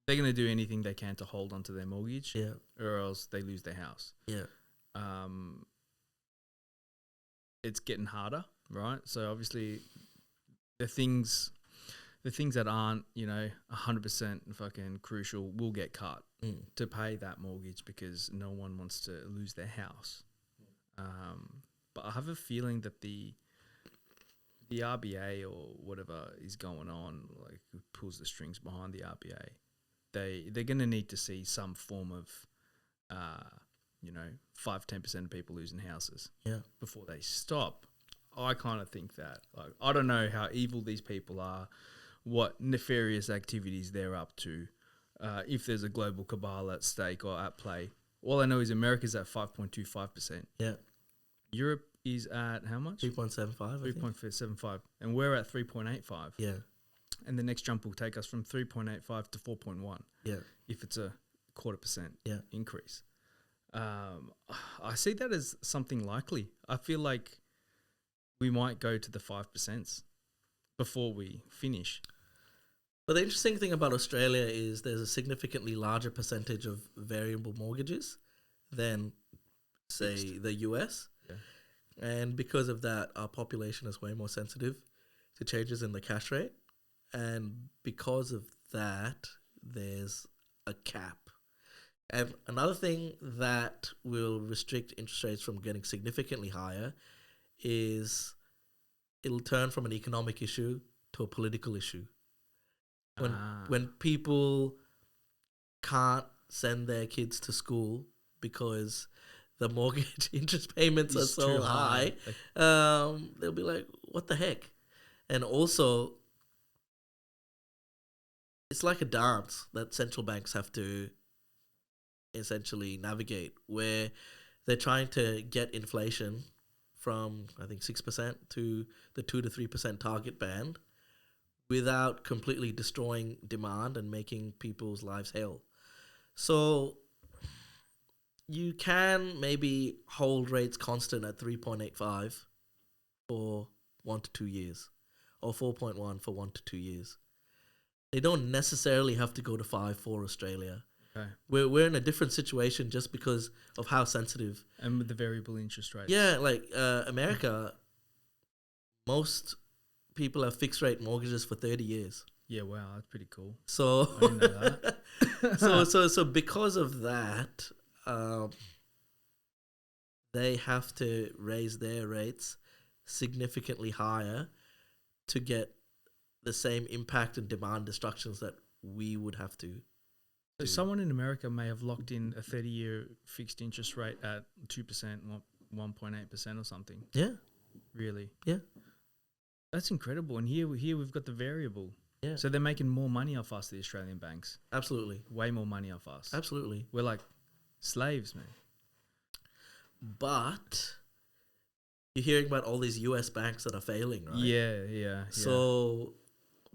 they're going to do anything they can to hold onto their mortgage, Yeah. or else they lose their house. Yeah. It's getting harder, right? So obviously, the things that aren't, 100% fucking crucial will get cut to pay that mortgage because no one wants to lose their house. But I have a feeling that the RBA or whatever is going on, like who pulls the strings behind the RBA, they're going to need to see some form of, 5-10% of people losing houses before they stop. I kind of think that, like, I don't know how evil these people are, what nefarious activities they're up to, if there's a global cabal at stake or at play. All I know is America's at 5.25%. Yeah. Europe is at how much? 3.75. 3.75. And we're at 3.85. Yeah. And the next jump will take us from 3.85 to 4.1. Yeah. If it's a 0.25% Yeah. increase. I see that as something likely. I feel like we might go to the 5% before we finish. But the interesting thing about Australia is there's a significantly larger percentage of variable mortgages than, say, the US. Yeah. And because of that, our population is way more sensitive to changes in the cash rate. And because of that, there's a cap. And another thing that will restrict interest rates from getting significantly higher is it'll turn from an economic issue to a political issue. When people can't send their kids to school because the mortgage interest payments are so high, they'll be like, what the heck? And also, it's like a dance that central banks have to essentially navigate, where they're trying to get inflation from, I think, 6% to the 2 to 3% target band without completely destroying demand and making people's lives hell. So you can maybe hold rates constant at 3.85 for 1 to 2 years, or 4.1 for 1 to 2 years. They don't necessarily have to go to 5 for Australia. Okay. We're in a different situation just because of how sensitive. And with the variable interest rates. Yeah, like America, most people have fixed rate mortgages for 30 years. Yeah, wow, that's pretty cool. So I didn't know that. so because of that, they have to raise their rates significantly higher to get the same impact and demand destructions that we would have to. So someone in America may have locked in a 30-year fixed interest rate at 2%, 1.8% or something. Yeah. Really? Yeah. That's incredible. And here we've got the variable. Yeah. So they're making more money off us, the Australian banks. Absolutely. Way more money off us. Absolutely. We're like slaves, man. But you're hearing about all these US banks that are failing, right? Yeah. So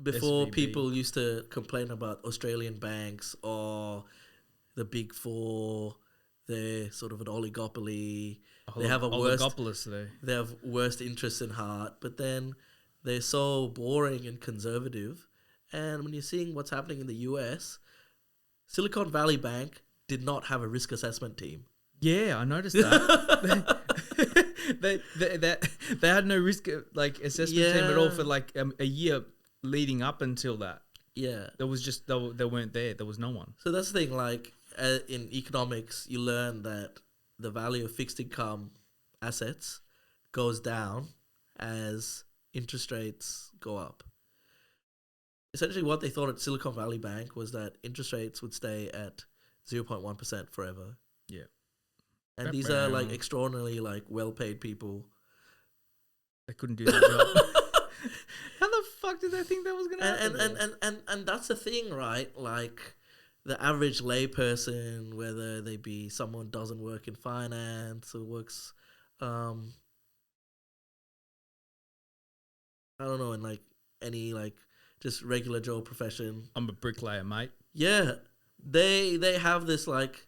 before, SVB. people used to complain about Australian banks or the Big Four, they're sort of an oligopoly. They have they have worst interests in heart, but then they're so boring and conservative. And when you're seeing what's happening in the US, Silicon Valley Bank did not have a risk assessment team. Yeah, I noticed that. they had no risk assessment team at all for like a year leading up until that. Yeah. There was just they weren't there. There was no one. So that's the thing, like in economics, you learn that the value of fixed income assets goes down as interest rates go up. Essentially what they thought at Silicon Valley Bank was that interest rates would stay at 0.1% forever. Yeah. And these are like extraordinarily like well-paid people. They couldn't do their job. How the fuck did they think that was gonna happen? And that's the thing, right? Like the average layperson, whether they be someone doesn't work in finance or works, I don't know, in like any like just regular Joe profession. I'm a bricklayer, mate. Yeah, they have this like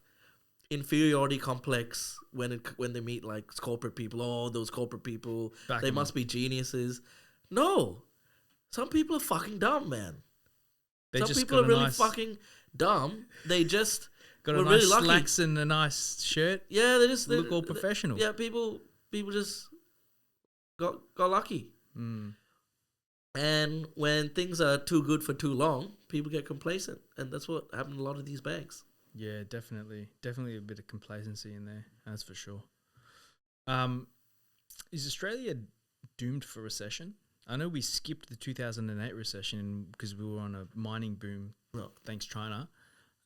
inferiority complex when they meet like corporate people. Oh, those corporate people, they must be geniuses. No, some people are fucking dumb, man. Some people are really fucking dumb. They just got a nice slacks and a nice shirt. Yeah, they look all professional. Yeah, people just got lucky. Mm. And when things are too good for too long, people get complacent, and that's what happened to a lot of these banks. Yeah, definitely a bit of complacency in there. That's for sure. Is Australia doomed for recession? I know we skipped the 2008 recession because we were on a mining boom, thanks China.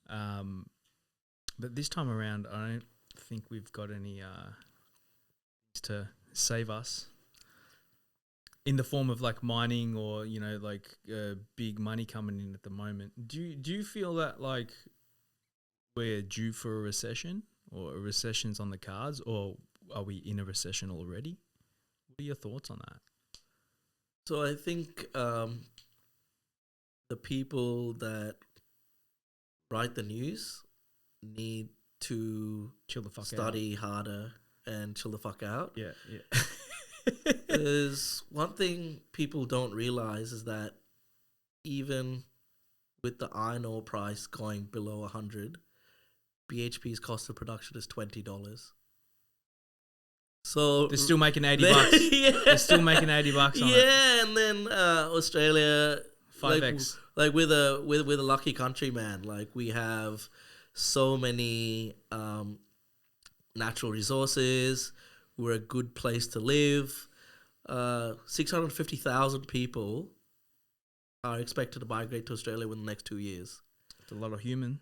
But this time around, I don't think we've got any to save us in the form of like mining or like big money coming in at the moment. Do you feel that like we're due for a recession or a recession's on the cards, or are we in a recession already? What are your thoughts on that? So I think the people that write the news need to chill the fuck study harder and chill the fuck out. Yeah. There's one thing people don't realize is that even with the iron ore price going below 100, BHP's cost of production is $20. So they're still making $80. Yeah. They're still making $80 on it. Yeah, and then Australia 5x. Like we're the lucky country, man. Like we have so many natural resources. We're a good place to live. 650,000 people are expected to migrate to Australia within the next 2 years. It's a lot of humans,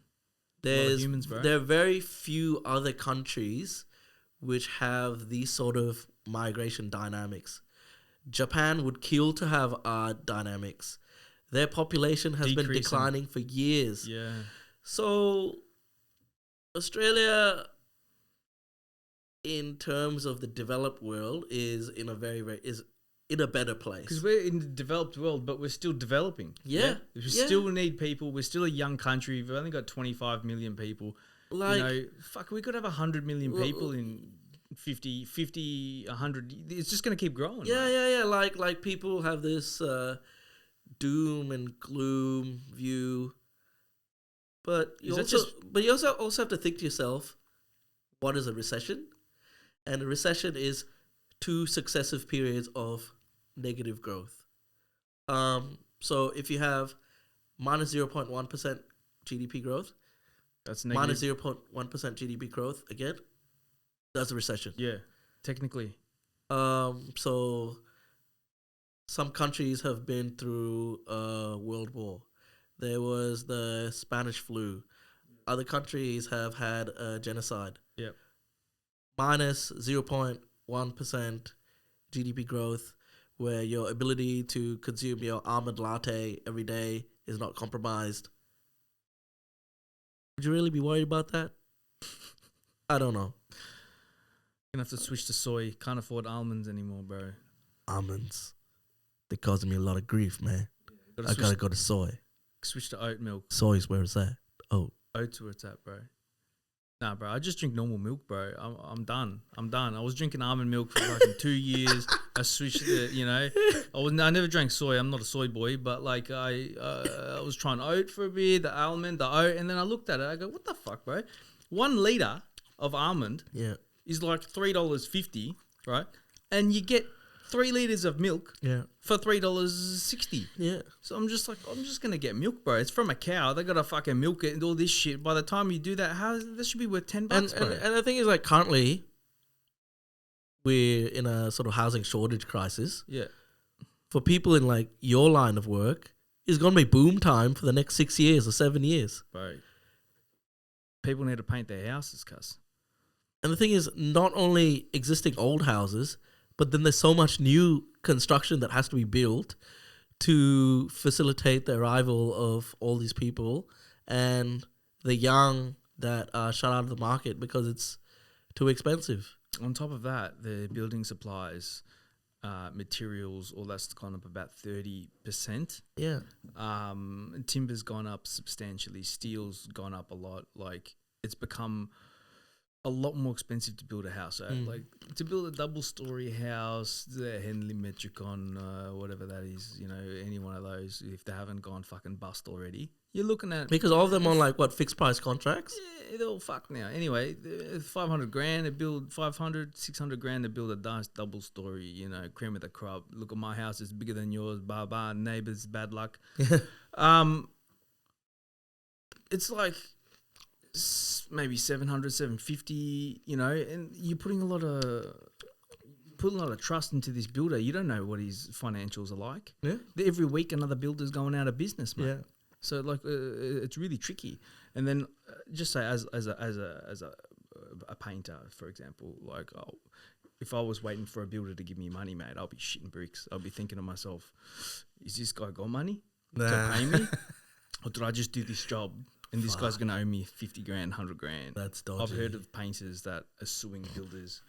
bro. There are very few other countries which have these sort of migration dynamics. Japan would kill to have our dynamics. Their population has been declining for years. Yeah. So Australia, in terms of the developed world, is in a in a better place. Because we're in the developed world, but we're still developing. Yeah. We still need people. We're still a young country. We've only got 25 million people. Like, we could have 100 million people in 50, 100. It's just going to keep growing. Yeah. Like people have this doom and gloom view. But you also have to think to yourself, what is a recession? And a recession is 2 successive periods of negative growth. So if you have minus 0.1% GDP growth, that's negative. Minus 0.1% GDP growth again, that's a recession. Yeah, technically. So some countries have been through a world war. There was the Spanish flu. Other countries have had a genocide. Yep. Minus 0.1% GDP growth, where your ability to consume your almond latte every day is not compromised. Would you really be worried about that? I don't know. Gonna have to switch to soy. Can't afford almonds anymore, bro. Almonds. They're causing me a lot of grief, man. I gotta go to soy. Switch to oat milk. Soy's where it's at. Oats where it's at, bro. Nah, bro. I just drink normal milk, bro. I'm done. I was drinking almond milk for fucking 2 years. I switched to, I never drank soy. I'm not a soy boy, but like I was trying oat for a bit, the almond, the oat, and then I looked at it. I go, what the fuck, bro? 1 liter of almond is like $3.50, right? And you get 3 liters of milk for $3.60. Yeah. So I'm just going to get milk, bro. It's from a cow. They got to fucking milk it and all this shit. By the time you do that, that should be worth $10, bro. And the thing is, like, currently, we're in a sort of housing shortage crisis. Yeah. For people in, like, your line of work, it's going to be boom time for the next 6 years or 7 years. Right. People need to paint their houses, cuss. And the thing is, not only existing old houses, but then there's so much new construction that has to be built to facilitate the arrival of all these people and the young that are shut out of the market because it's too expensive. On top of that, the building supplies, materials, all that's gone up about 30%. Yeah. Timber's gone up substantially. Steel's gone up a lot. Like, it's become a lot more expensive to build a house. Like, to build a double-story house, the Henley Metricon, whatever that is, you know, any one of those, if they haven't gone fucking bust already, you're looking at... Because all of them on, like, what, fixed-price contracts? Yeah, they're all fucked now. Anyway, 500 grand to build, 500, 600 grand to build a nice double-story, you know, cream of the crop. Look at my house, it's bigger than yours, blah, neighbours, bad luck. It's like... maybe 700, 750, you know, and you're putting a lot of trust into this builder. You don't know what his financials are like. Yeah. Every week another builder's going out of business, mate. Yeah. So like it's really tricky. And then just say as a painter, for example, like if I was waiting for a builder to give me money, mate, I'll be shitting bricks. I'll be thinking to myself, is this guy got money to pay me, or did I just do this job? And this guy's going to owe me 50 grand, 100 grand. That's dodgy. I've heard of painters that are suing builders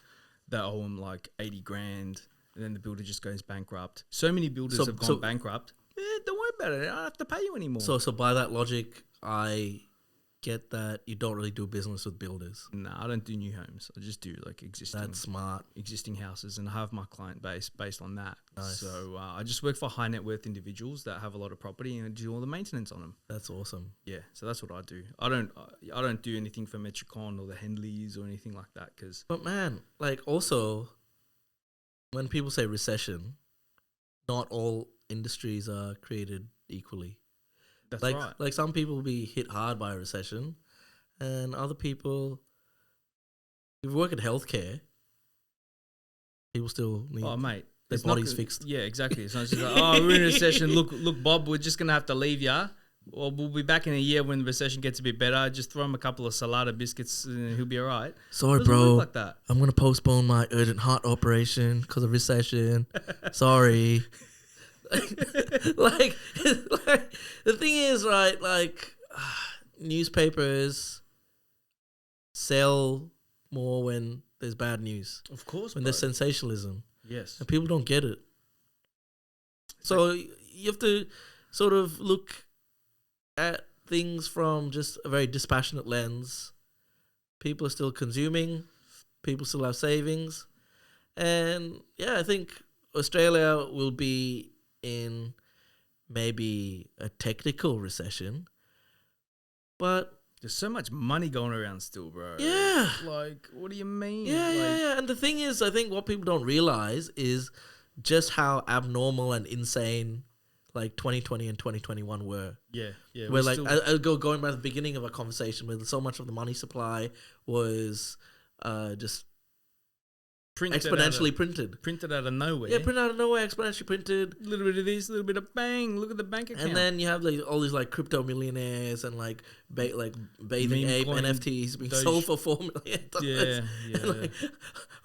that owe them like 80 grand and then the builder just goes bankrupt. So many builders have gone bankrupt. Don't worry about it. I don't have to pay you anymore. So by that logic, I get that you don't really do business with builders. No, I don't do new homes. I just do like That's smart. existing houses, and I have my client base based on that. Nice. So I just work for high net worth individuals that have a lot of property and I do all the maintenance on them. That's awesome. Yeah, so that's what I do. I don't do anything for Metricon or the Henleys or anything like that because. But man, like also, when people say recession, not all industries are created equally. That's like, right. Like some people will be hit hard by a recession, and other people, if you work in healthcare, people still need mate, their bodies fixed. Yeah, exactly. It's not just like, we're in a recession. Look, Bob, we're just gonna have to leave ya. Well, we'll be back in a year when the recession gets a bit better. Just throw him a couple of salada biscuits and he'll be all right. Sorry, bro. Like that. I'm gonna postpone my urgent heart operation because of recession. Sorry. like the thing is, right, like newspapers sell more when there's bad news. Of course, when there's sensationalism. Yes. And people don't get it. So you have to sort of look at things from just a very dispassionate lens. People are still consuming. People still have savings. And yeah, I think Australia will be in maybe a technical recession, but there's so much money going around still, bro. Yeah. Like, what do you mean? Yeah. And the thing is, I think what people don't realize is just how abnormal and insane like 2020 and 2021 were. Yeah. Where like, going by the beginning of our conversation, where so much of the money supply was just exponentially printed. Printed out of nowhere. Yeah, printed out of nowhere, exponentially printed. A little bit of this, a little bit of bang. Look at the bank account. And then you have like all these like crypto millionaires and like bathing ape NFTs being sold for $4 million. Yeah. And, like,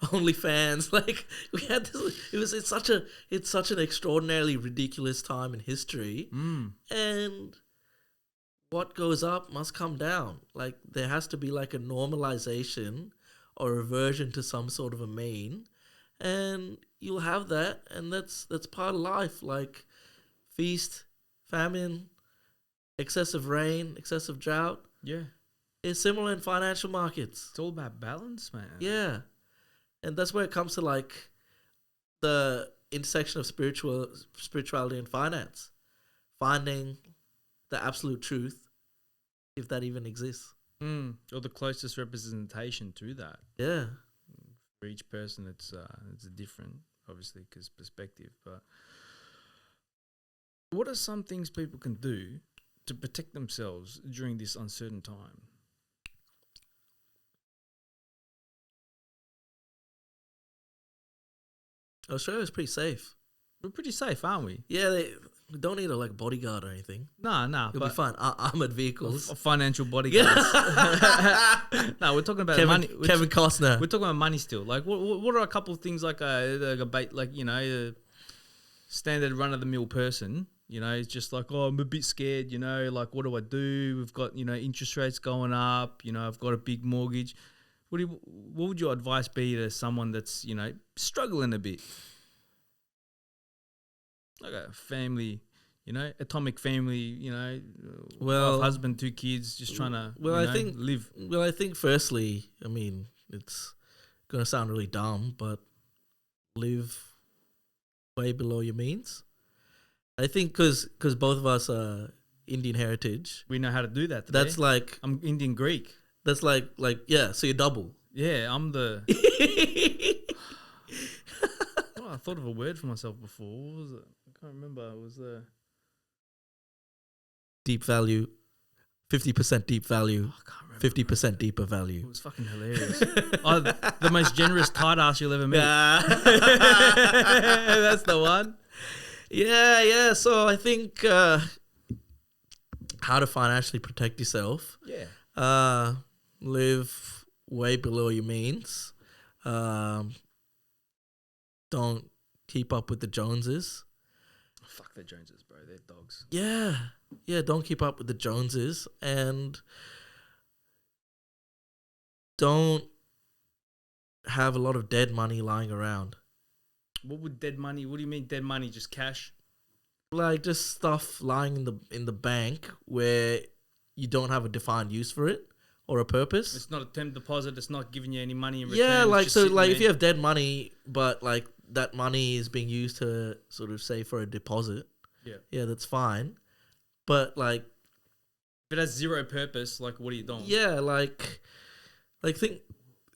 OnlyFans. Like we had this. It's such an extraordinarily ridiculous time in history. And what goes up must come down. Like there has to be like a normalization or reversion to some sort of a mean, and you'll have that, and that's part of life. Like feast, famine, excessive rain, excessive drought. Yeah, it's similar in financial markets. It's all about balance, man. Yeah, and that's where it comes to like the intersection of spirituality and finance, finding the absolute truth, if that even exists. Or the closest representation to that. Yeah. For each person, it's different, obviously, because perspective. But what are some things people can do to protect themselves during this uncertain time? Australia's pretty safe. We're pretty safe, aren't we? Yeah, We don't need a like bodyguard or anything. Nah, You'll be fine. Armored vehicles. Financial bodyguards. No, we're talking about money. Kevin Costner. We're talking about money still. Like, what are a couple of things like a standard run of the mill person? You know, it's just like, oh, I'm a bit scared. You know, like, what do I do? We've got interest rates going up. You know, I've got a big mortgage. What would your advice be to someone that's struggling a bit? Like a family, atomic family, well, wife, husband, 2 kids, just trying to live. Well, I think firstly, I mean, it's going to sound really dumb, but live way below your means. I think because both of us are Indian heritage. We know how to do that today. That's like... I'm Indian Greek. That's like yeah, so you're double. Yeah, I'm the... I thought of a word for myself before. What was it? I can't remember. It was the... Deep value, 50% deep value, I can't remember. 50% deeper value. It was fucking hilarious. The most generous tight ass you'll ever meet. That's the one. Yeah. So I think how to financially protect yourself. Yeah. Live way below your means. Don't keep up with the Joneses. Fuck the Joneses, bro. They're dogs. Yeah. Don't keep up with the Joneses, and don't have a lot of dead money lying around. What do you mean dead money? Just cash? Like just stuff lying in the bank where you don't have a defined use for it or a purpose. It's not a term deposit. It's not giving you any money in return. Yeah, like so, like if you have dead money, but like that money is being used to sort of say for a deposit. Yeah, that's fine. But like, if it has zero purpose, like what are you doing? Yeah, like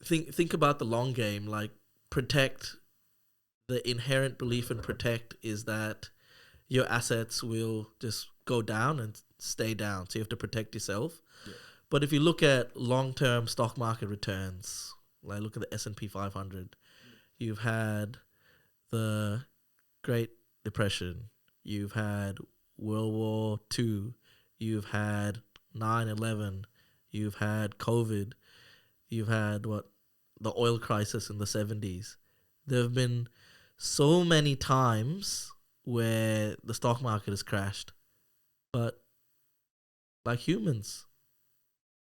think about the long game. Like protect. The inherent belief in protect is that your assets will just go down and stay down. So you have to protect yourself. Yeah. But if you look at long-term stock market returns, like look at the S&P 500, you've had the Great Depression, you've had World War II, you've had 9/11, you've had COVID, you've had the oil crisis in the 70s. There have been so many times where the stock market has crashed, but like humans,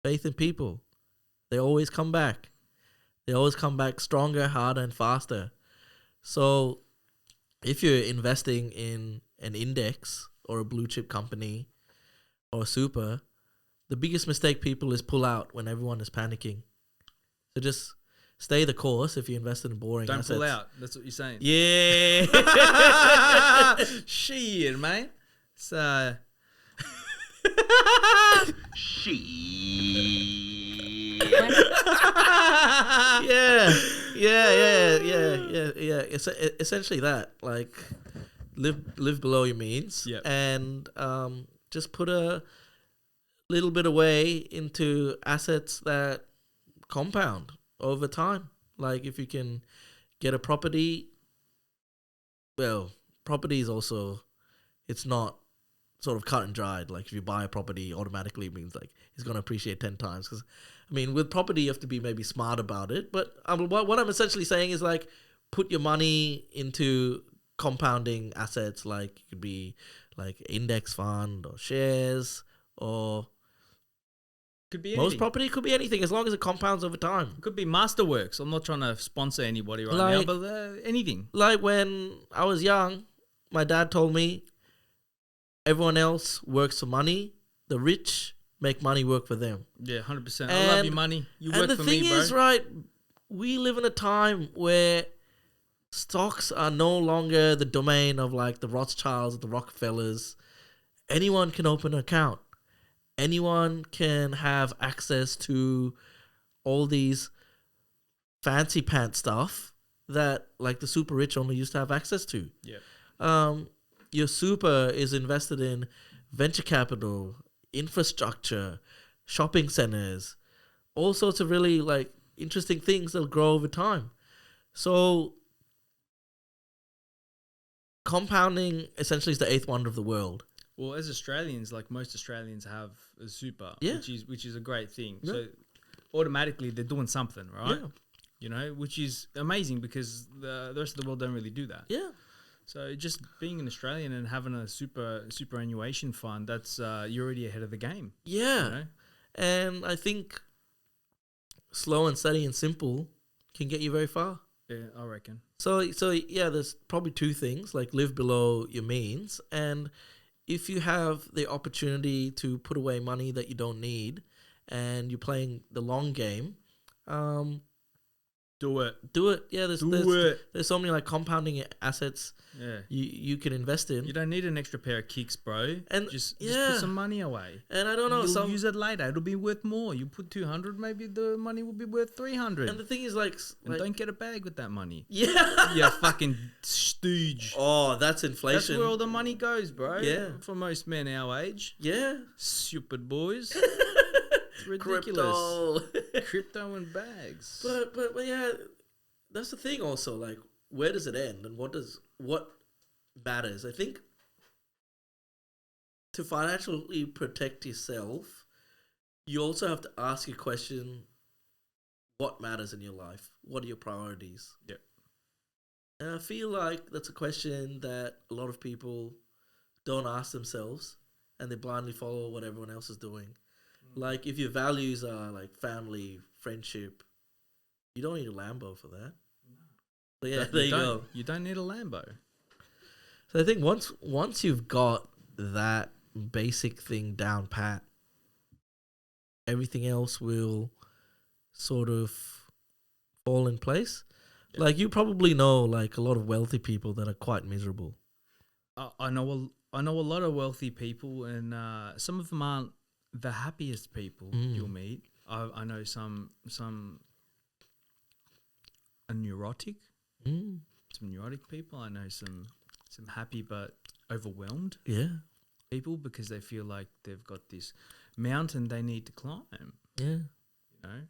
faith in people, they always come back. They always come back stronger, harder, and faster. So if you're investing in an index or a blue chip company or a super, the biggest mistake people is pull out when everyone is panicking. So just stay the course if you invest in boring assets. Don't pull out. That's what you're saying. Yeah. Shit, mate. So... Shit. Yeah. Essentially that. Like, live below your means. Yep. And just put a little bit away into assets that compound over time. Like if you can get a property, well, property is also, it's not sort of cut and dried. Like if you buy a property, automatically it means like it's going to appreciate 10 times. Because I mean, with property, you have to be maybe smart about it. But what I'm essentially saying is like put your money into compounding assets. Like it could be like index fund or shares or... Could be anything. Most property could be anything as long as it compounds over time. It could be Masterworks. I'm not trying to sponsor anybody now, but anything. Like when I was young, my dad told me everyone else works for money. The rich make money work for them. Yeah, 100%. I love your money. You work for me, bro. And the thing is, right, we live in a time where stocks are no longer the domain of like the Rothschilds, the Rockefellers. Anyone can open an account. Anyone can have access to all these fancy pants stuff that like the super rich only used to have access to. Yeah. Your super is invested in venture capital, infrastructure, shopping centers, all sorts of really like interesting things that'll grow over time. So compounding essentially is the eighth wonder of the world. Well, as Australians, like most Australians have a super, Yeah. which is a great thing. Yeah. So automatically they're doing something, right? Yeah. You know, which is amazing because the rest of the world don't really do that. Yeah. So just being an Australian and having a superannuation fund, that's you're already ahead of the game. Yeah. You know? And I think slow and steady and simple can get you very far. Yeah, I reckon. So yeah, there's probably two things, like live below your means, and if you have the opportunity to put away money that you don't need and you're playing the long game, Do it. do it. Yeah, there's so many like compounding assets Yeah. you can invest in. You don't need an extra pair of kicks, bro. And just yeah. put some money away. And I don't know, You'll use it later. It'll be worth more. You put 200, maybe the money will be worth 300. and the thing is like And don't get a bag with that money. yeah. You fucking stooge. Oh, that's inflation. That's where all the money goes, bro. Yeah. For most men our age. Yeah. Stupid boys. It's ridiculous. Crypto and bags. But yeah, that's the thing also, like, where does it end and what matters? I think to financially protect yourself, you also have to ask a question, what matters in your life? What are your priorities? Yep. And I feel like that's a question that a lot of people don't ask themselves and they blindly follow what everyone else is doing. Like, if your values are like family, friendship, you don't need a Lambo for that. But yeah, there you go. You don't need a Lambo. So I think once you've got that basic thing down pat, everything else will sort of fall in place. Yeah. Like, you probably know like a lot of wealthy people that are quite miserable. I know a lot of wealthy people, and some of them aren't the happiest people you'll meet. I know some are neurotic. Some neurotic people. I know some happy but overwhelmed people because they feel like they've got this mountain they need to climb. Yeah. You know,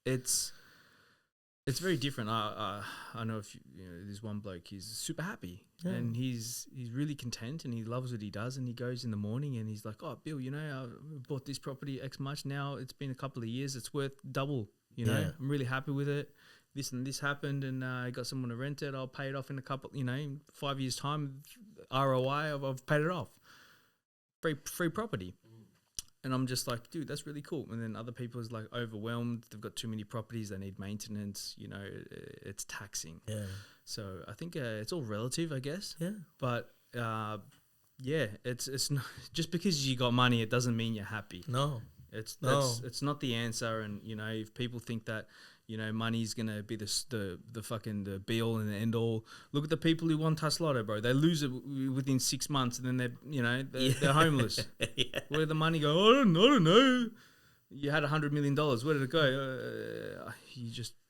it's very different. I know there's one bloke. He's super happy and he's really content and he loves what he does, and he goes in the morning and he's like, "Oh, Bill, I bought this property X much. Now it's been a couple of years. It's worth double. I'm really happy with it. This and this happened, and I got someone to rent it. I'll pay it off in a couple, in 5 years' time. ROI, I've paid it off. Free property." And I'm just like, dude, that's really cool. And then other people is like overwhelmed. They've got too many properties. They need maintenance. It's taxing. Yeah. So I think it's all relative, I guess. Yeah. But it's not just because you got money, it doesn't mean you're happy. No. It's not the answer. And if people think that money's gonna be the fucking the be all and the end all. Look at the people who won Lotto, bro. They lose it within 6 months, and then they're homeless. Yeah. Where did the money go? I don't know. You had $100 million. Where did it go?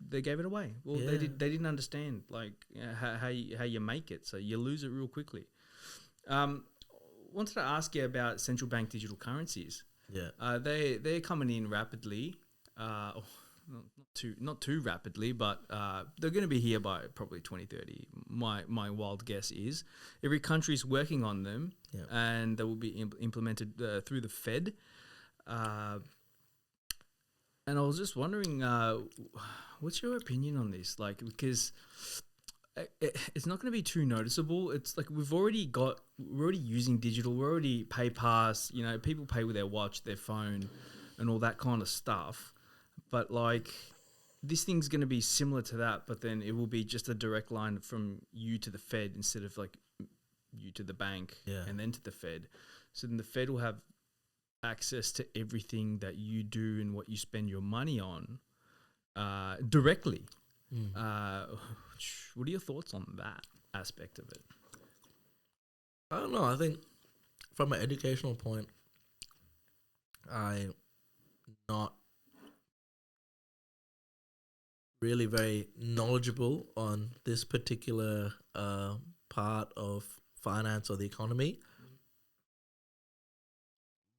They gave it away. Well, they didn't understand like how you make it, so you lose it real quickly. Wanted to ask you about central bank digital currencies. Yeah. They're coming in rapidly. Not too rapidly, but they're going to be here by probably 2030. My wild guess is every country is working on them, and they will be implemented through the Fed. And I was just wondering, what's your opinion on this? Like, because it's not going to be too noticeable. It's like we're already using digital. We're already pay pass. People pay with their watch, their phone, and all that kind of stuff. But like, this thing's going to be similar to that, but then it will be just a direct line from you to the Fed instead of like you to the bank and then to the Fed. So then the Fed will have access to everything that you do and what you spend your money on directly. What are your thoughts on that aspect of it? I don't know. I think from an educational point, I'm not really very knowledgeable on this particular part of finance or the economy.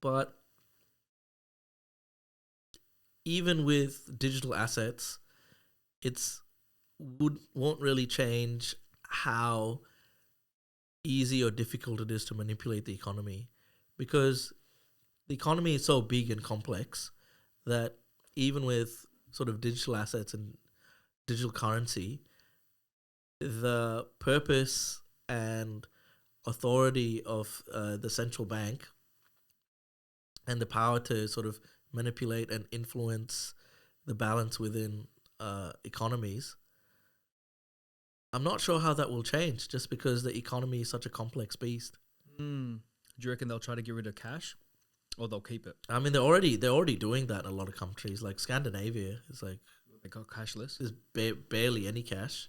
But even with digital assets, won't really change how easy or difficult it is to manipulate the economy, because the economy is so big and complex that even with sort of digital assets and digital currency, the purpose and authority of the central bank and the power to sort of manipulate and influence the balance within economies, I'm not sure how that will change, just because the economy is such a complex beast. Do you reckon they'll try to get rid of cash, or they'll keep it? I mean, they're already doing that in a lot of countries. Like Scandinavia is like, They got cashless. there's barely any cash.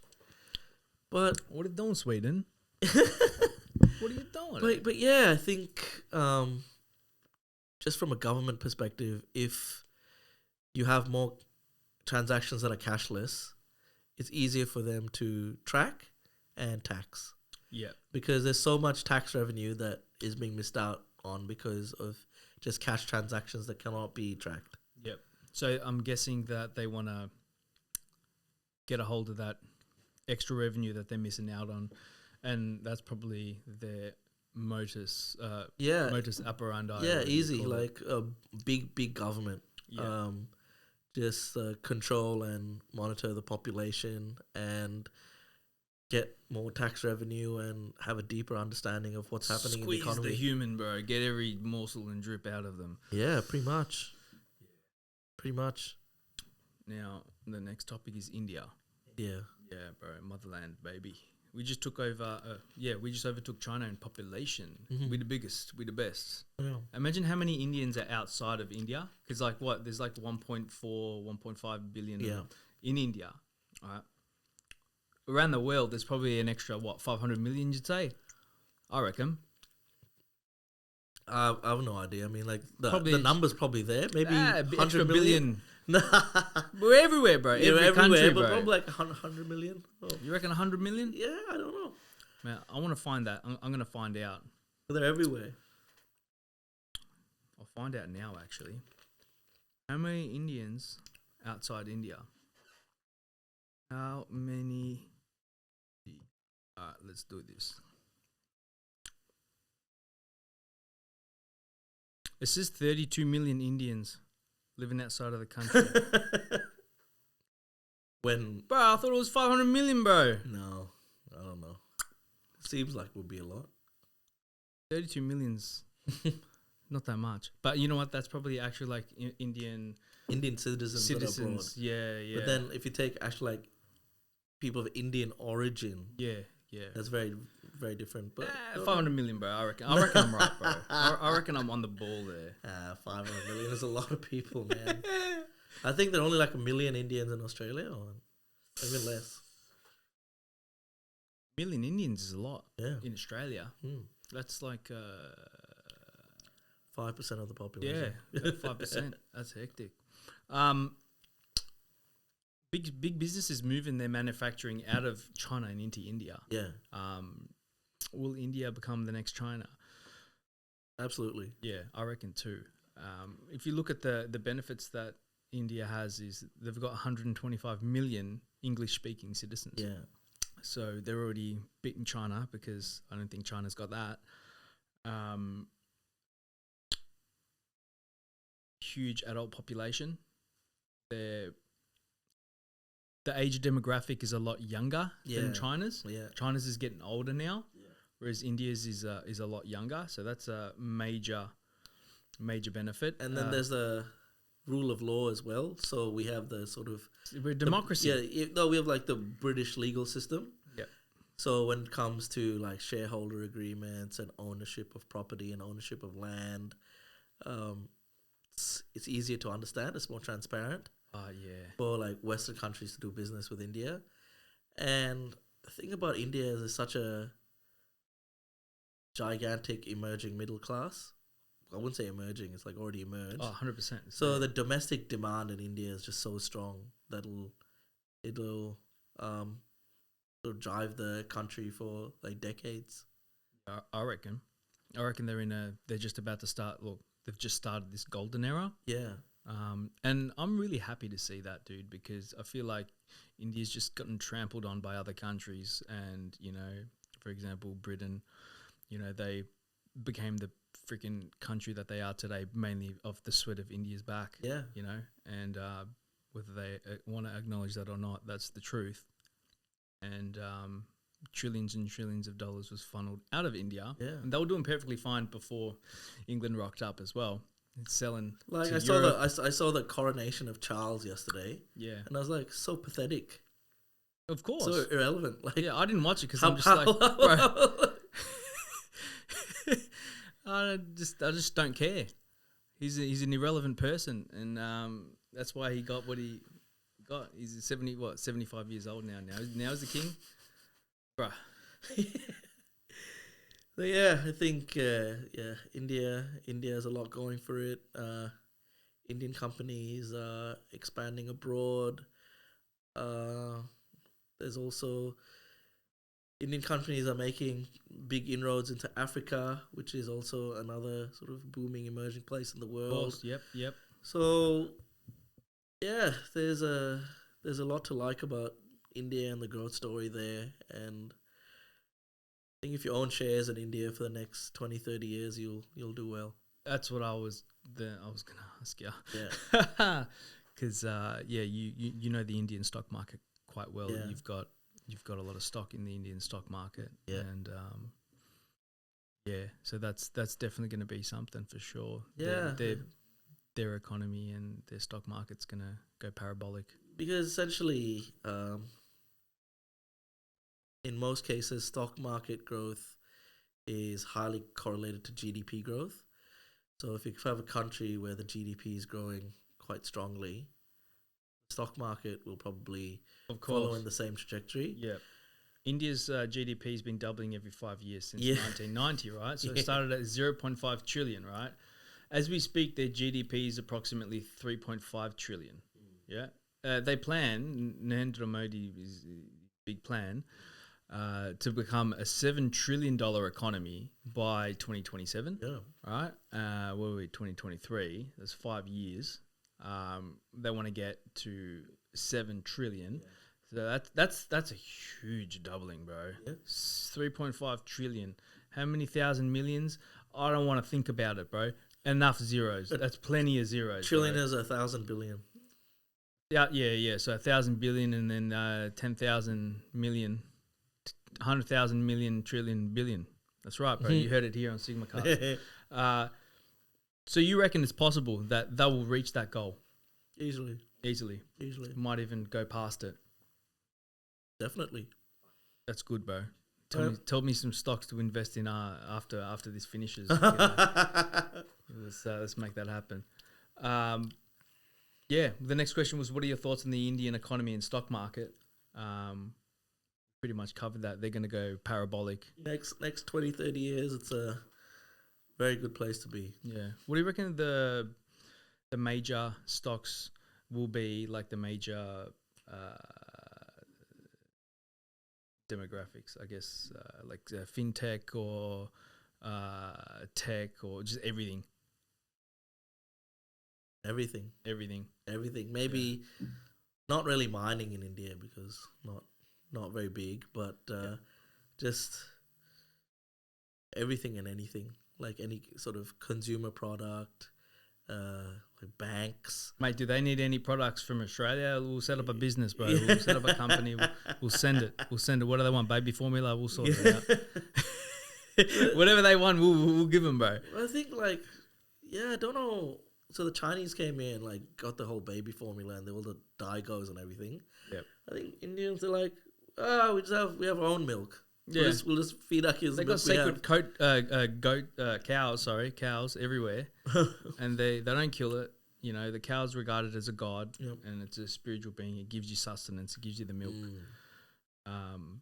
But What are you doing, Sweden? What are you doing? but yeah, I think just from a government perspective, if you have more transactions that are cashless, it's easier for them to track and tax, Yeah. because there's so much tax revenue that is being missed out on because of just cash transactions that cannot be tracked. Yep. So I'm guessing that they want to get a hold of that extra revenue that they're missing out on, and that's probably their modus operandi. Yeah, or what you easy, call it. like a big government. Yeah. Just control and monitor the population and get more tax revenue and have a deeper understanding of what's happening in the Squeeze economy. the human, bro. Get every morsel and drip out of them. Yeah, pretty much. Pretty much. Now, the next topic is India. Yeah. Yeah, bro. Motherland, baby. We just took over. We just overtook China in population. Mhm. We're the biggest. We're the best. Yeah. Imagine how many Indians are outside of India. Because, like, what? There's like 1.4, 1.5 billion Yeah. in India. All right. Around the world, there's probably an extra, 500 million, you'd say? I reckon. I have no idea. I mean, like, Probably- the number's probably there. Maybe A 100 extra million. billion. We're everywhere, bro. Yeah, Every everywhere, country, but bro. probably like 100 million. Oh. You reckon 100 million? Yeah, I don't know. Man, I want to find that. I'm going to find out. They're everywhere. I'll find out now, actually. How many Indians outside India? How many? Alright, let's do this. It says 32 million Indians living outside of the country. When Bro, I thought it was 500 million, bro. no, I don't know. Seems like would be a lot. 32 millions. Not that much. But you know what? That's probably actually like Indian Indian citizens that are abroad. citizens. Yeah, yeah. But then if you take actually like people of Indian origin, yeah. that's very, very different. But 500 million, bro. I reckon I'm right, bro. I reckon I'm on the ball there. 500 million is a lot of people, man. I think there are only like 1 million Indians in Australia, or even less. Million Indians is a lot Yeah. in Australia. That's like 5% of the population. 5%. That's hectic. Big businesses moving their manufacturing out of China and into India. Yeah, Will India become the next China? absolutely. Yeah, I reckon too. If you look at the benefits that India has, is they've got 125 million English-speaking citizens. Yeah. So they're already beating China, because I don't think China's got that. Huge adult population. The age demographic is a lot younger Yeah. than China's. Yeah. China's is getting older now, whereas India's is a lot younger. So that's a major benefit. And then there's the rule of law as well. So we have the sort of we're a democracy. we have like the British legal system. Yeah. So when it comes to like shareholder agreements and ownership of property and ownership of land, it's easier to understand. It's more transparent for like Western countries to do business with India. And the thing about India is it's such a gigantic emerging middle class. I wouldn't say emerging, it's like already emerged. Oh, 100%. So the domestic demand in India is just so strong that it'll drive the country for like decades. I reckon they're just about to start. Look, they've just started this golden era. Yeah. And I'm really happy to see that, dude, because I feel like India's just gotten trampled on by other countries, and for example, Britain, they became the freaking country that they are today, mainly off the sweat of India's back. Yeah. And whether they want to acknowledge that or not, that's the truth. And trillions and trillions of dollars was funneled out of India. Yeah. And they were doing perfectly fine before England rocked up as well. It's selling Like to I Europe. saw the coronation of Charles yesterday, Yeah. and I was like, so pathetic, Of course. so irrelevant. Like, Yeah, I didn't watch it because how I'm just like, bro, how- I just don't care. He's an irrelevant person, and that's why he got what he got. He's 75 years old now. Now he's the king, bruh. So yeah, I think India has a lot going for it. Indian companies are expanding abroad. There's also Indian companies are making big inroads into Africa, which is also another sort of booming emerging place in the Of world. course, yep. So yeah, there's a lot to like about India and the growth story there, and I think if you own shares in India for the next 20, 30 years, you'll do well. That's what I was gonna ask you. Yeah. Because you know the Indian stock market quite well. Yeah. You've got a lot of stock in the Indian stock market. Yeah. And so that's definitely going to be something for sure. Yeah. Their economy and their stock market's going to go parabolic. Because essentially, in most cases, stock market growth is highly correlated to GDP growth. So if you have a country where the GDP is growing quite strongly, the stock market will probably follow in the same trajectory. Yeah. India's GDP has been doubling every 5 years since Yeah. 1990, right? So it started at 0.5 trillion, right? As we speak, their GDP is approximately 3.5 trillion. Yeah. They plan, Narendra Modi's big plan, to become a $7 trillion economy by 2027. Yeah. Right? What were we, 2023? That's 5 years. They want to get to 7 trillion. So that's a huge doubling, bro. Yeah. 3.5 trillion. How many thousand millions? I don't want to think about it, bro. Enough zeros. That's plenty of zeros. Trillion bro. is 1,000 billion. Yeah. So 1,000 billion and then 10,000 million, 100,000 million, trillion, billion. That's right, bro. You heard it here on Sigma Cast. So you reckon it's possible that they will reach that goal? Easily. Might even go past it. Definitely. That's good, bro. Tell me some stocks to invest in after this finishes. Let's make that happen. The next question was, what are your thoughts on the Indian economy and stock market? Pretty much covered that. They're going to go parabolic. Next 20, 30 years, it's a very good place to be. Yeah. What do you reckon the major stocks will be, like the major demographics, I guess, like fintech or tech or just everything? Everything. Maybe not really mining in India because not very big, but just everything and anything, like any sort of consumer product, like banks. Mate, do they need any products from Australia? We'll set up a business, bro. We'll set up a company. We'll send it. What do they want? Baby formula? We'll sort it out. Whatever they want, we'll give them, bro. I think I don't know. So the Chinese came in, got the whole baby formula and all the Daigos and everything. Yep. I think Indians are like, we have our own milk. Yeah. We'll just feed our kids. They got sacred cows everywhere, and they don't kill it. You know, the cow's regarded as a god, and it's a spiritual being. It gives you sustenance. It gives you the milk.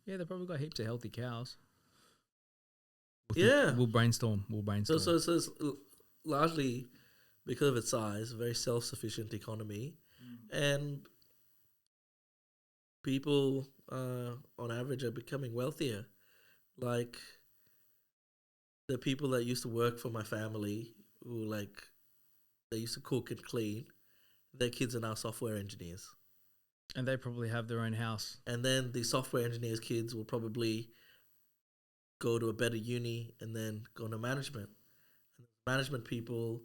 They probably got heaps of healthy cows. We'll brainstorm. So it's largely because of its size, a very self-sufficient economy, and people on average are becoming wealthier. Like the people that used to work for my family, who they used to cook and clean, their kids are now software engineers. And they probably have their own house. And then the software engineers' kids will probably go to a better uni, and then go into management. And management people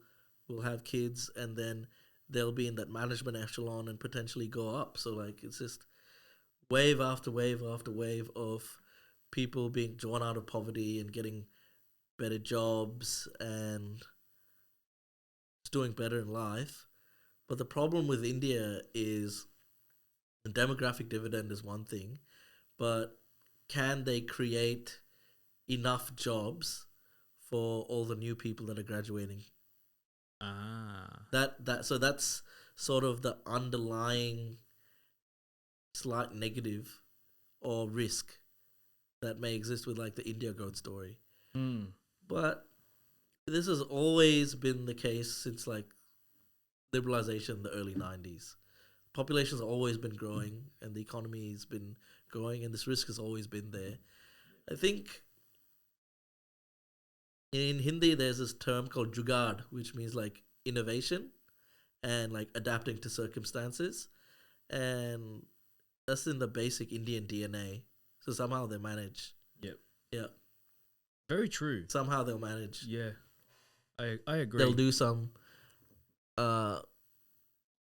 will have kids, and then they'll be in that management echelon and potentially go up. So like it's just wave after wave after wave of people being drawn out of poverty and getting better jobs and just doing better in life. But the problem with India is the demographic dividend is one thing, but can they create enough jobs for all the new people that are graduating? So that's sort of the underlying slight negative or risk that may exist with like the India growth story. But this has always been the case since like liberalization in the early 90s. Population's always been growing and the economy has been growing, and this risk has always been there. I think in Hindi there's this term called jugaad, which means like innovation and like adapting to circumstances, and that's in the basic Indian DNA. So somehow they manage. Yep. Yeah. Very true. Somehow they'll manage. Yeah. I agree. They'll do some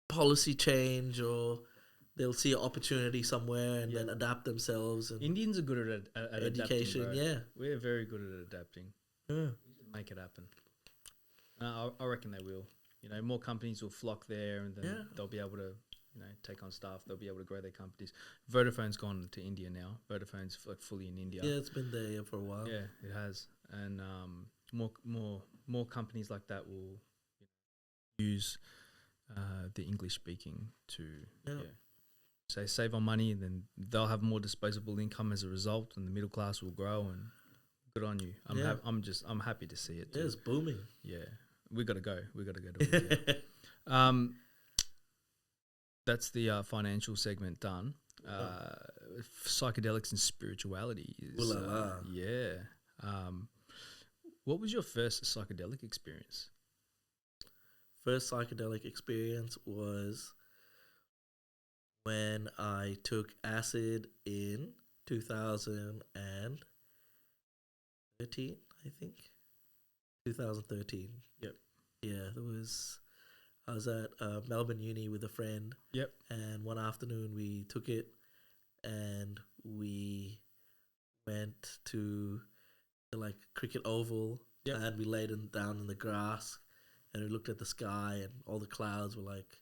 policy change, or they'll see an opportunity somewhere and then adapt themselves. And Indians are good at education, adapting, yeah. We're very good at adapting. Yeah. Make it happen. I reckon they will. You know, more companies will flock there, and then they'll be able to, you know, take on staff. They'll be able to grow their companies. Vodafone's gone to India now. Vodafone's like fully in India. Yeah, it's been there for a while. Yeah, it has, and more companies like that will use the English speaking to say save on money, and then they'll have more disposable income as a result, and the middle class will grow. And good on you. I'm happy to see it too. Yeah, it's booming. Yeah, we got to go to India. That's the financial segment done. Psychedelics and spirituality is what was your first psychedelic experience? First psychedelic experience was when I took acid in 2013, I think. 2013. Yep. Yeah, I was at Melbourne Uni with a friend. Yep. And one afternoon we took it and we went to the like cricket oval. Yep. And we laid down in the grass and we looked at the sky, and all the clouds were like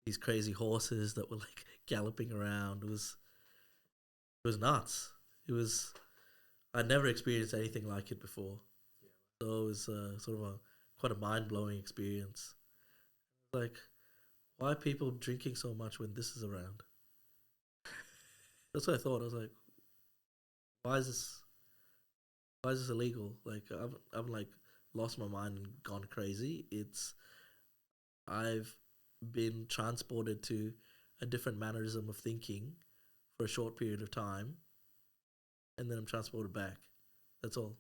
these crazy horses that were like galloping around. It was nuts. I'd never experienced anything like it before. So it was sort of quite a mind-blowing experience. Like, why are people drinking so much when this is around? That's what I thought. I was like, why is this illegal? Like, I've like lost my mind and gone crazy. I've been transported to a different mannerism of thinking for a short period of time, and then I'm transported back. That's all.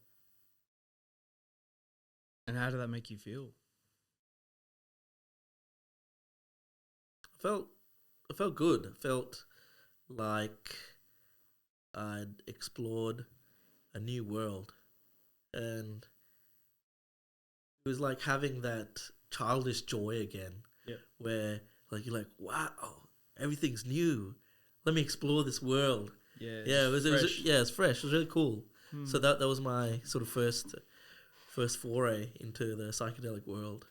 And how did that make you feel? I felt good. I felt like I'd explored a new world, and it was like having that childish joy again. Yep. Where like you're like, wow, everything's new. Let me explore this world. Yeah. Yeah, it's fresh. It was really cool. So that was my sort of first foray into the psychedelic world.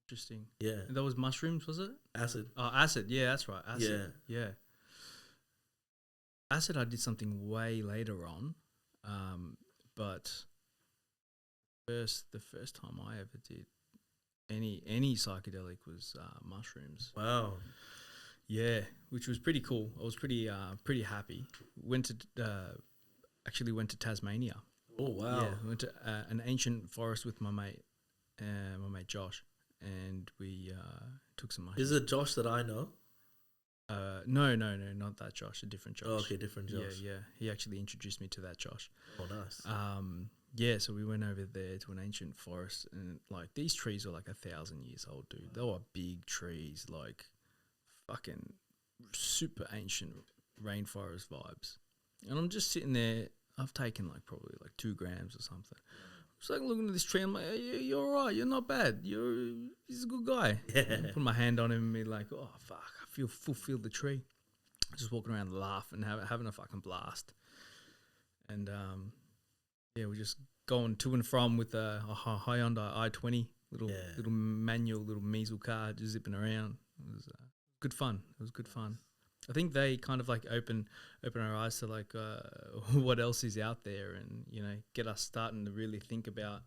Interesting. Yeah. And that was mushrooms, was it? Acid. Oh, acid. Yeah, that's right. Acid. Yeah. Acid, I did something way later on, but the first time I ever did any psychedelic was mushrooms. Wow. Yeah, which was pretty cool. I was pretty happy. Went to Tasmania. Oh wow! Yeah, went to an ancient forest with my mate Josh, and we took some mushrooms. Is it Josh that I know? No, not that Josh. A different Josh. Oh, okay, different Josh. Yeah. He actually introduced me to that Josh. Oh, nice. Yeah, so we went over there to an ancient forest, and like these trees were like 1,000 years old, dude. They were big trees, like fucking super ancient rainforest vibes. And I'm just sitting there I've taken like probably like 2 grams or something. Just like looking at this tree, I'm like, hey, you're all right, you're not bad, he's a good guy. Yeah. Put my hand on him and be like, oh fuck, I feel fulfilled the tree. Just walking around laughing, having a fucking blast. And yeah, we're just going to and from with a Hyundai i20, little manual, little measle car, just zipping around. It was good fun. It was good fun. I think they kind of like open our eyes to like what else is out there, and get us starting to really think about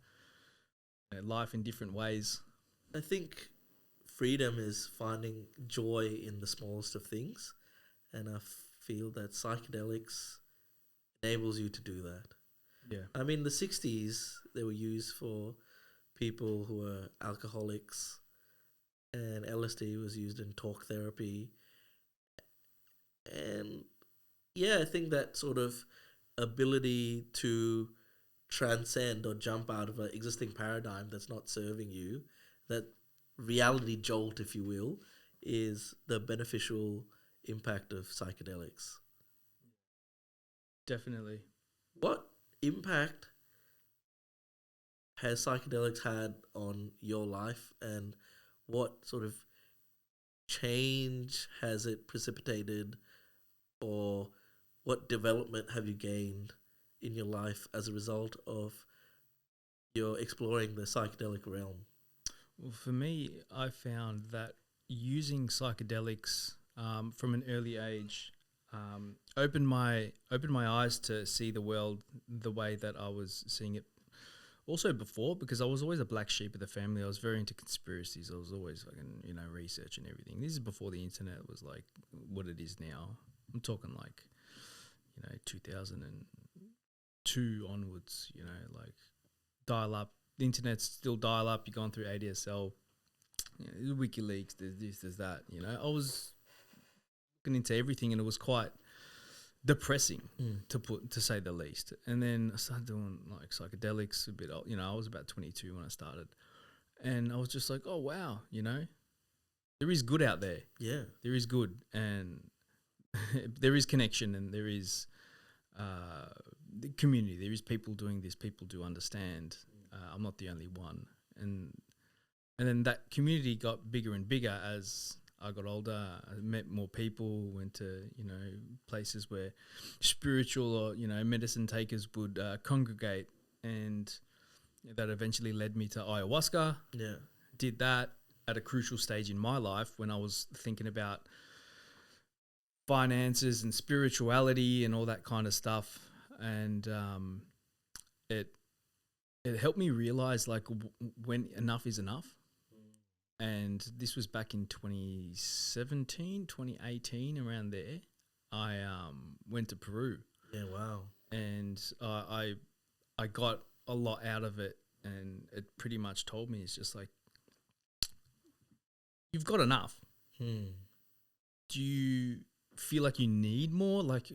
life in different ways. I think freedom is finding joy in the smallest of things, and I feel that psychedelics enables you to do that. Yeah. I mean, the 60s, they were used for people who were alcoholics, and LSD was used in talk therapy. And yeah, I think that sort of ability to transcend or jump out of an existing paradigm that's not serving you, that reality jolt, if you will, is the beneficial impact of psychedelics. Definitely. What impact has psychedelics had on your life, and what sort of change has it precipitated, or what development have you gained in your life as a result of your exploring the psychedelic realm? Well, for me, I found that using psychedelics from an early age opened my eyes to see the world the way that I was seeing it. Also before, because I was always a black sheep of the family. I was very into conspiracies. I was always fucking research and everything. This is before the internet was like what it is now. I'm talking like 2002 onwards. Like dial up. The internet's still dial up. You're going through ADSL. WikiLeaks. There's this. There's that. I was looking into everything, and it was quite depressing to say the least. And then I started doing like psychedelics a bit. I was about 22 when I started, and I was just like, oh wow, there is good out there. Yeah, there is good, and there is connection, and there is the community. There is people doing this. People do understand. I'm not the only one, and then that community got bigger and bigger as I got older. I met more people, went to, places where spiritual or, medicine takers would congregate, and that eventually led me to ayahuasca. Yeah. Did that at a crucial stage in my life when I was thinking about finances and spirituality and all that kind of stuff. And it helped me realize like when enough is enough. And this was back in 2017, 2018, around there. I went to Peru. Yeah, wow. And I got a lot out of it, and it pretty much told me, it's just like, you've got enough. Do you feel like you need more? Like,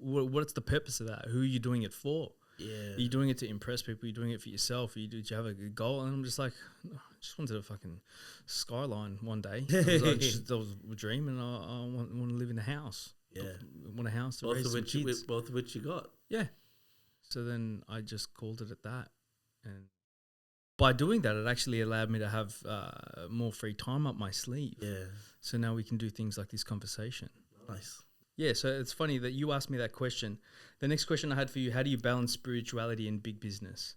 what's the purpose of that? Who are you doing it for? Yeah. Are you doing it to impress people? Are you doing it for yourself? Do you have a good goal? And I'm just like, I just wanted a fucking skyline one day. That was a dream, and I want to live in a house. Yeah. I want a house to raise some kids. Both of which you got. Yeah. So then I just called it at that. And by doing that, it actually allowed me to have more free time up my sleeve. Yeah. So now we can do things like this conversation. Nice. Yeah, so it's funny that you asked me that question. The next question I had for you, how do you balance spirituality and big business?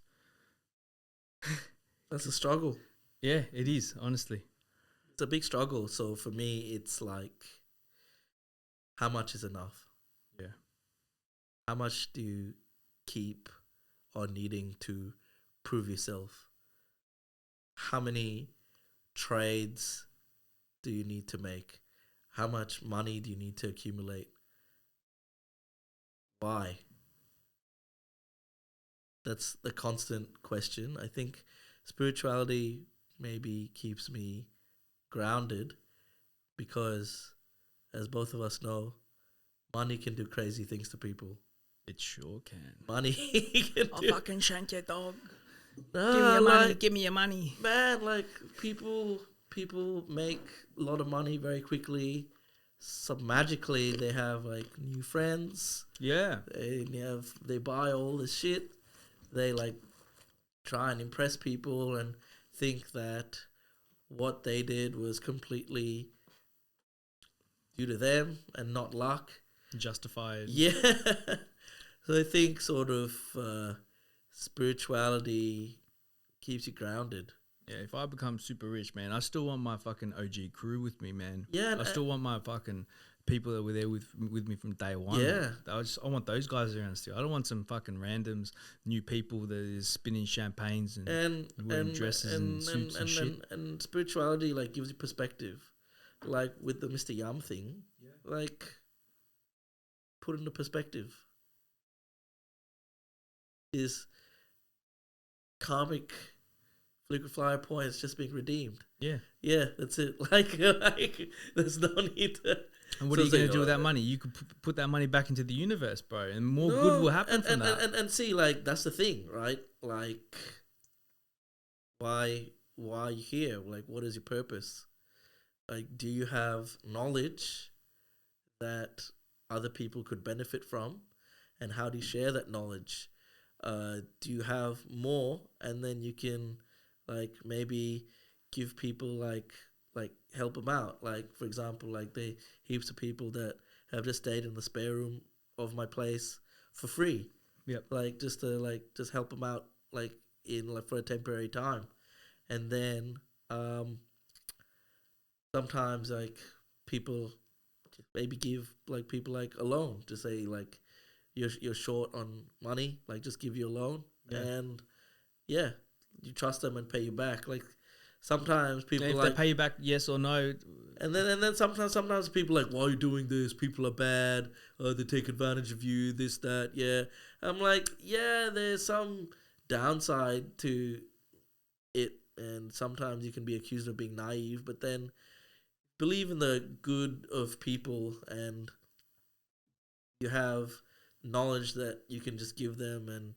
That's a struggle. Yeah, it is, honestly. It's a big struggle. So for me, it's like, how much is enough? Yeah. How much do you keep on needing to prove yourself? How many trades do you need to make? How much money do you need to accumulate? Why? That's the constant question. I think spirituality maybe keeps me grounded because, as both of us know, money can do crazy things to people. It sure can. Money can I'll do... fucking shank your dog. Nah, Give me your money. like, Give me your money. man, like people make a lot of money very quickly. magically they have like new friends. Yeah. They buy all this shit. They like try and impress people and think that what they did was completely due to them and not luck. Justified. Yeah. So I think sort of spirituality keeps you grounded. Yeah, if I become super rich, man, I still want my fucking OG crew with me, man. Yeah, I still want my fucking people that were there with me from day one. Yeah. I want those guys around still. I don't want some fucking randoms, new people that is spinning champagnes and wearing dresses and suits and shit. And spirituality like gives you perspective. Like with the Mr. Yum thing, like put into perspective. Is karmic flicker flyer points just being redeemed? Yeah. Yeah, that's it. Like there's no need to. And what are you going to do with that money? You could put that money back into the universe, bro, and more good will happen from that. And see, like that's the thing, right? Like, why are you here? Like, what is your purpose? Like, do you have knowledge that other people could benefit from, and how do you share that knowledge? Do you have more, and then you can, like, maybe give people like help them out. Like, for example, like they heaps of people that have just stayed in the spare room of my place for free. Yep. Like just to just help them out like in like for a temporary time, and then sometimes like people maybe give like people like a loan to say like you're short on money, like just give you a loan, and you trust them and pay you back. Like sometimes people if like they pay you back yes or no, and then sometimes people like, why are you doing this? People are bad. They take advantage of you. This that I'm like, there's some downside to it, and sometimes you can be accused of being naive. But then believe in the good of people, and you have knowledge that you can just give them, and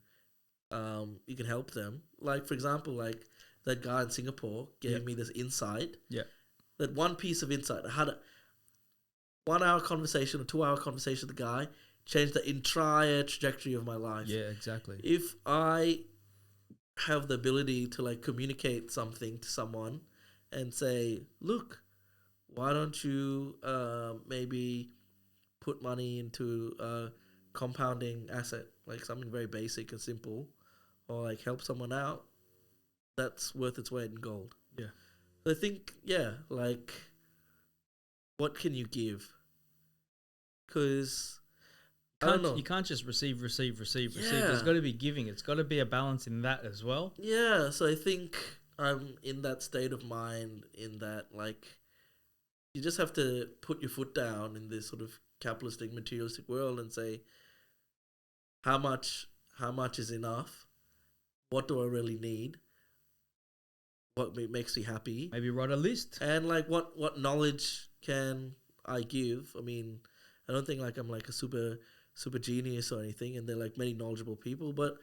you can help them. Like for example, like that guy in Singapore gave me this insight. Yeah. That one piece of insight. I had a 1 hour conversation or 2 hour conversation with the guy, changed the entire trajectory of my life. Yeah, exactly. If I have the ability to like communicate something to someone and say, look, why don't you maybe put money into a compounding asset, like something very basic and simple, or like help someone out, that's worth its weight in gold. Yeah. So I think, like, what can you give? Because I don't know. You can't just receive. There's got to be giving. It's got to be a balance in that as well. Yeah, so I think I'm in that state of mind in that, like, you just have to put your foot down in this sort of capitalistic, materialistic world and say, how much is enough? What do I really need? What makes me happy? Maybe write a list. And like what knowledge can I give? I mean, I don't think like I'm like a super genius or anything, and they're like many knowledgeable people, but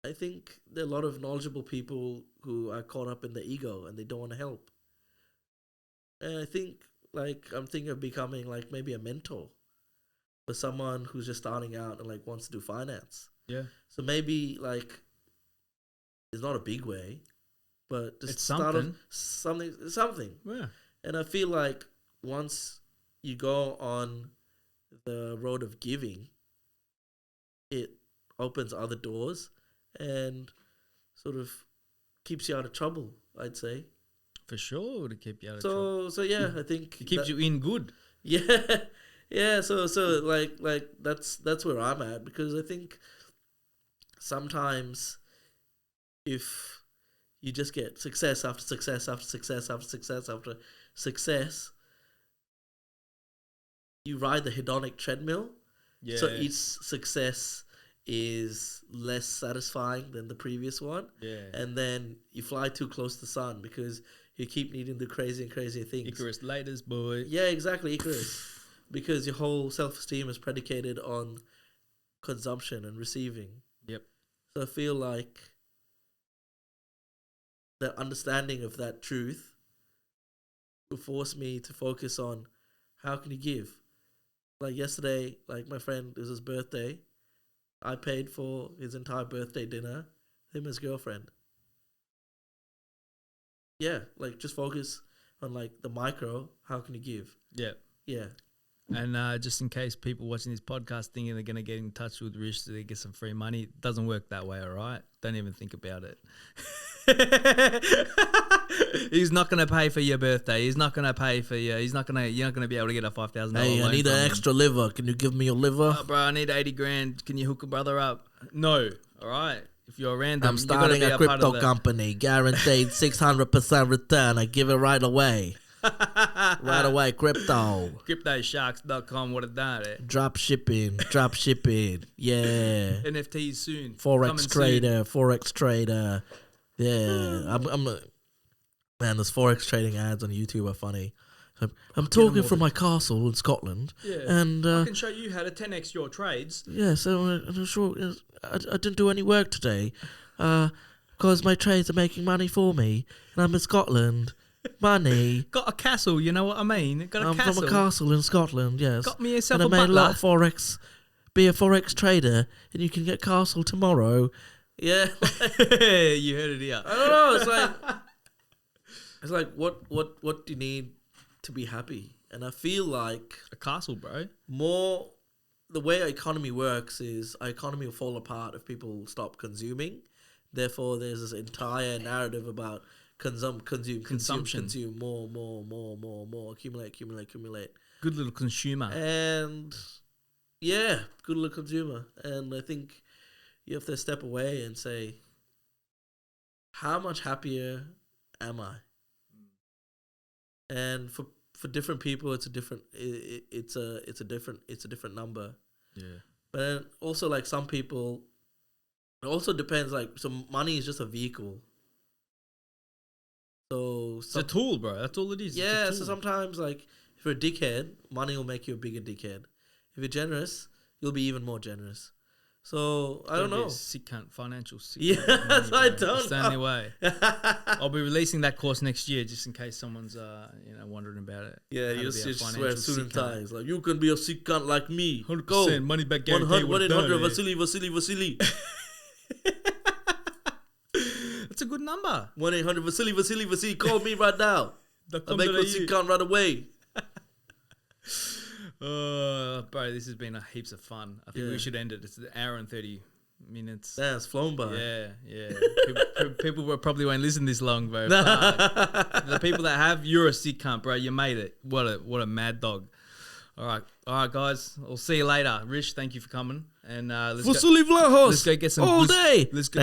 I think there are a lot of knowledgeable people who are caught up in their ego and they don't want to help. And I think like I'm thinking of becoming like maybe a mentor for someone who's just starting out and like wants to do finance. Yeah. So maybe like it's not a big way, but just it's start something. something. Yeah. And I feel like once you go on the road of giving, it opens other doors and sort of keeps you out of trouble, I'd say. For sure, to keep you out of trouble. So yeah, I think it keeps you in good. Yeah. Yeah, so like that's where I'm at, because I think sometimes if you just get success after success after success after success after success, you ride the hedonic treadmill. Yeah. So each success is less satisfying than the previous one. Yeah. And then you fly too close to the sun because you keep needing to do crazier and crazier things. Icarus laters, boy. Yeah, exactly, Icarus. Because your whole self-esteem is predicated on consumption and receiving. Yep. So I feel like the understanding of that truth will force me to focus on how can you give? Like yesterday, like my friend, it was his birthday. I paid for his entire birthday dinner, him and his girlfriend. Yeah, like just focus on like the micro. How can you give? Yeah. Yeah. And just in case people watching this podcast thinking they're going to get in touch with Rish so they get some free money, it doesn't work that way, all right? Don't even think about it. He's not going to pay for your birthday. He's not going to pay for you. You're not going to be able to get a $5,000 Hey, I loan need from an him. extra liver. Can you give me your liver? Oh, bro, I need 80 grand. Can you hook a brother up? No, all right? If you're random, I'm starting you're a gotta be part crypto of company, guaranteed 600% return. I give it right away. Right away, crypto. CryptoSharks.com, what a that, eh? Drop shipping. Yeah. NFTs soon. Forex trader. Yeah. Man, those Forex trading ads on YouTube are funny. I'm talking from my castle in Scotland. Yeah. And I can show you how to 10x your trades. yeah, so I'm sure I didn't do any work today because my trades are making money for me. And I'm in Scotland. Money. Got a castle, you know what I mean? Got a I'm castle. from a castle in Scotland, yes. Got me yourself and a I made butler. a lot of Forex. Be a Forex trader and you can get castle tomorrow. Yeah. You heard it here. I don't know. It's like what do you need to be happy? And I feel like A castle, bro. more the way our economy works is our economy will fall apart if people stop consuming. Therefore, there's this entire narrative about consume, more, accumulate. Good little consumer. And yeah, good little consumer. And I think you have to step away and say, how much happier am I? And for different people, it's a different number. Yeah. But then also, like some people, it also depends. Like, so money is just a vehicle. So It's a tool, bro. That's all it is. yeah. It's a So tool. sometimes, like, if you're a dickhead, money will make you a bigger dickhead. If you're generous, you'll be even more generous. So I don't Gotta be know. a sick cunt, financial sick Yes, cunt with money, I bro. don't It's the only know. way. I'll be releasing that course next year, just in case someone's wondering about it. Yeah, How you to be a just wear financial suit and sick cunt. ties. Like, you can be a sick cunt like me. 100%, Go. money back guarantee. 100, Vasily. That's a good number. 1-800 Vasily. Call me right now. I'll make you a sick cunt right away. Bro, this has been heaps of fun. I think we should end it. It's an hour and 30 minutes. Damn, it's flown by. Yeah. People probably won't listen this long, bro. Fuck. The people that have, you're a sick cunt, bro. You made it. What a mad dog. All right, guys. I'll see you later. Rish, thank you for coming. And let's go get some all day. Let's go.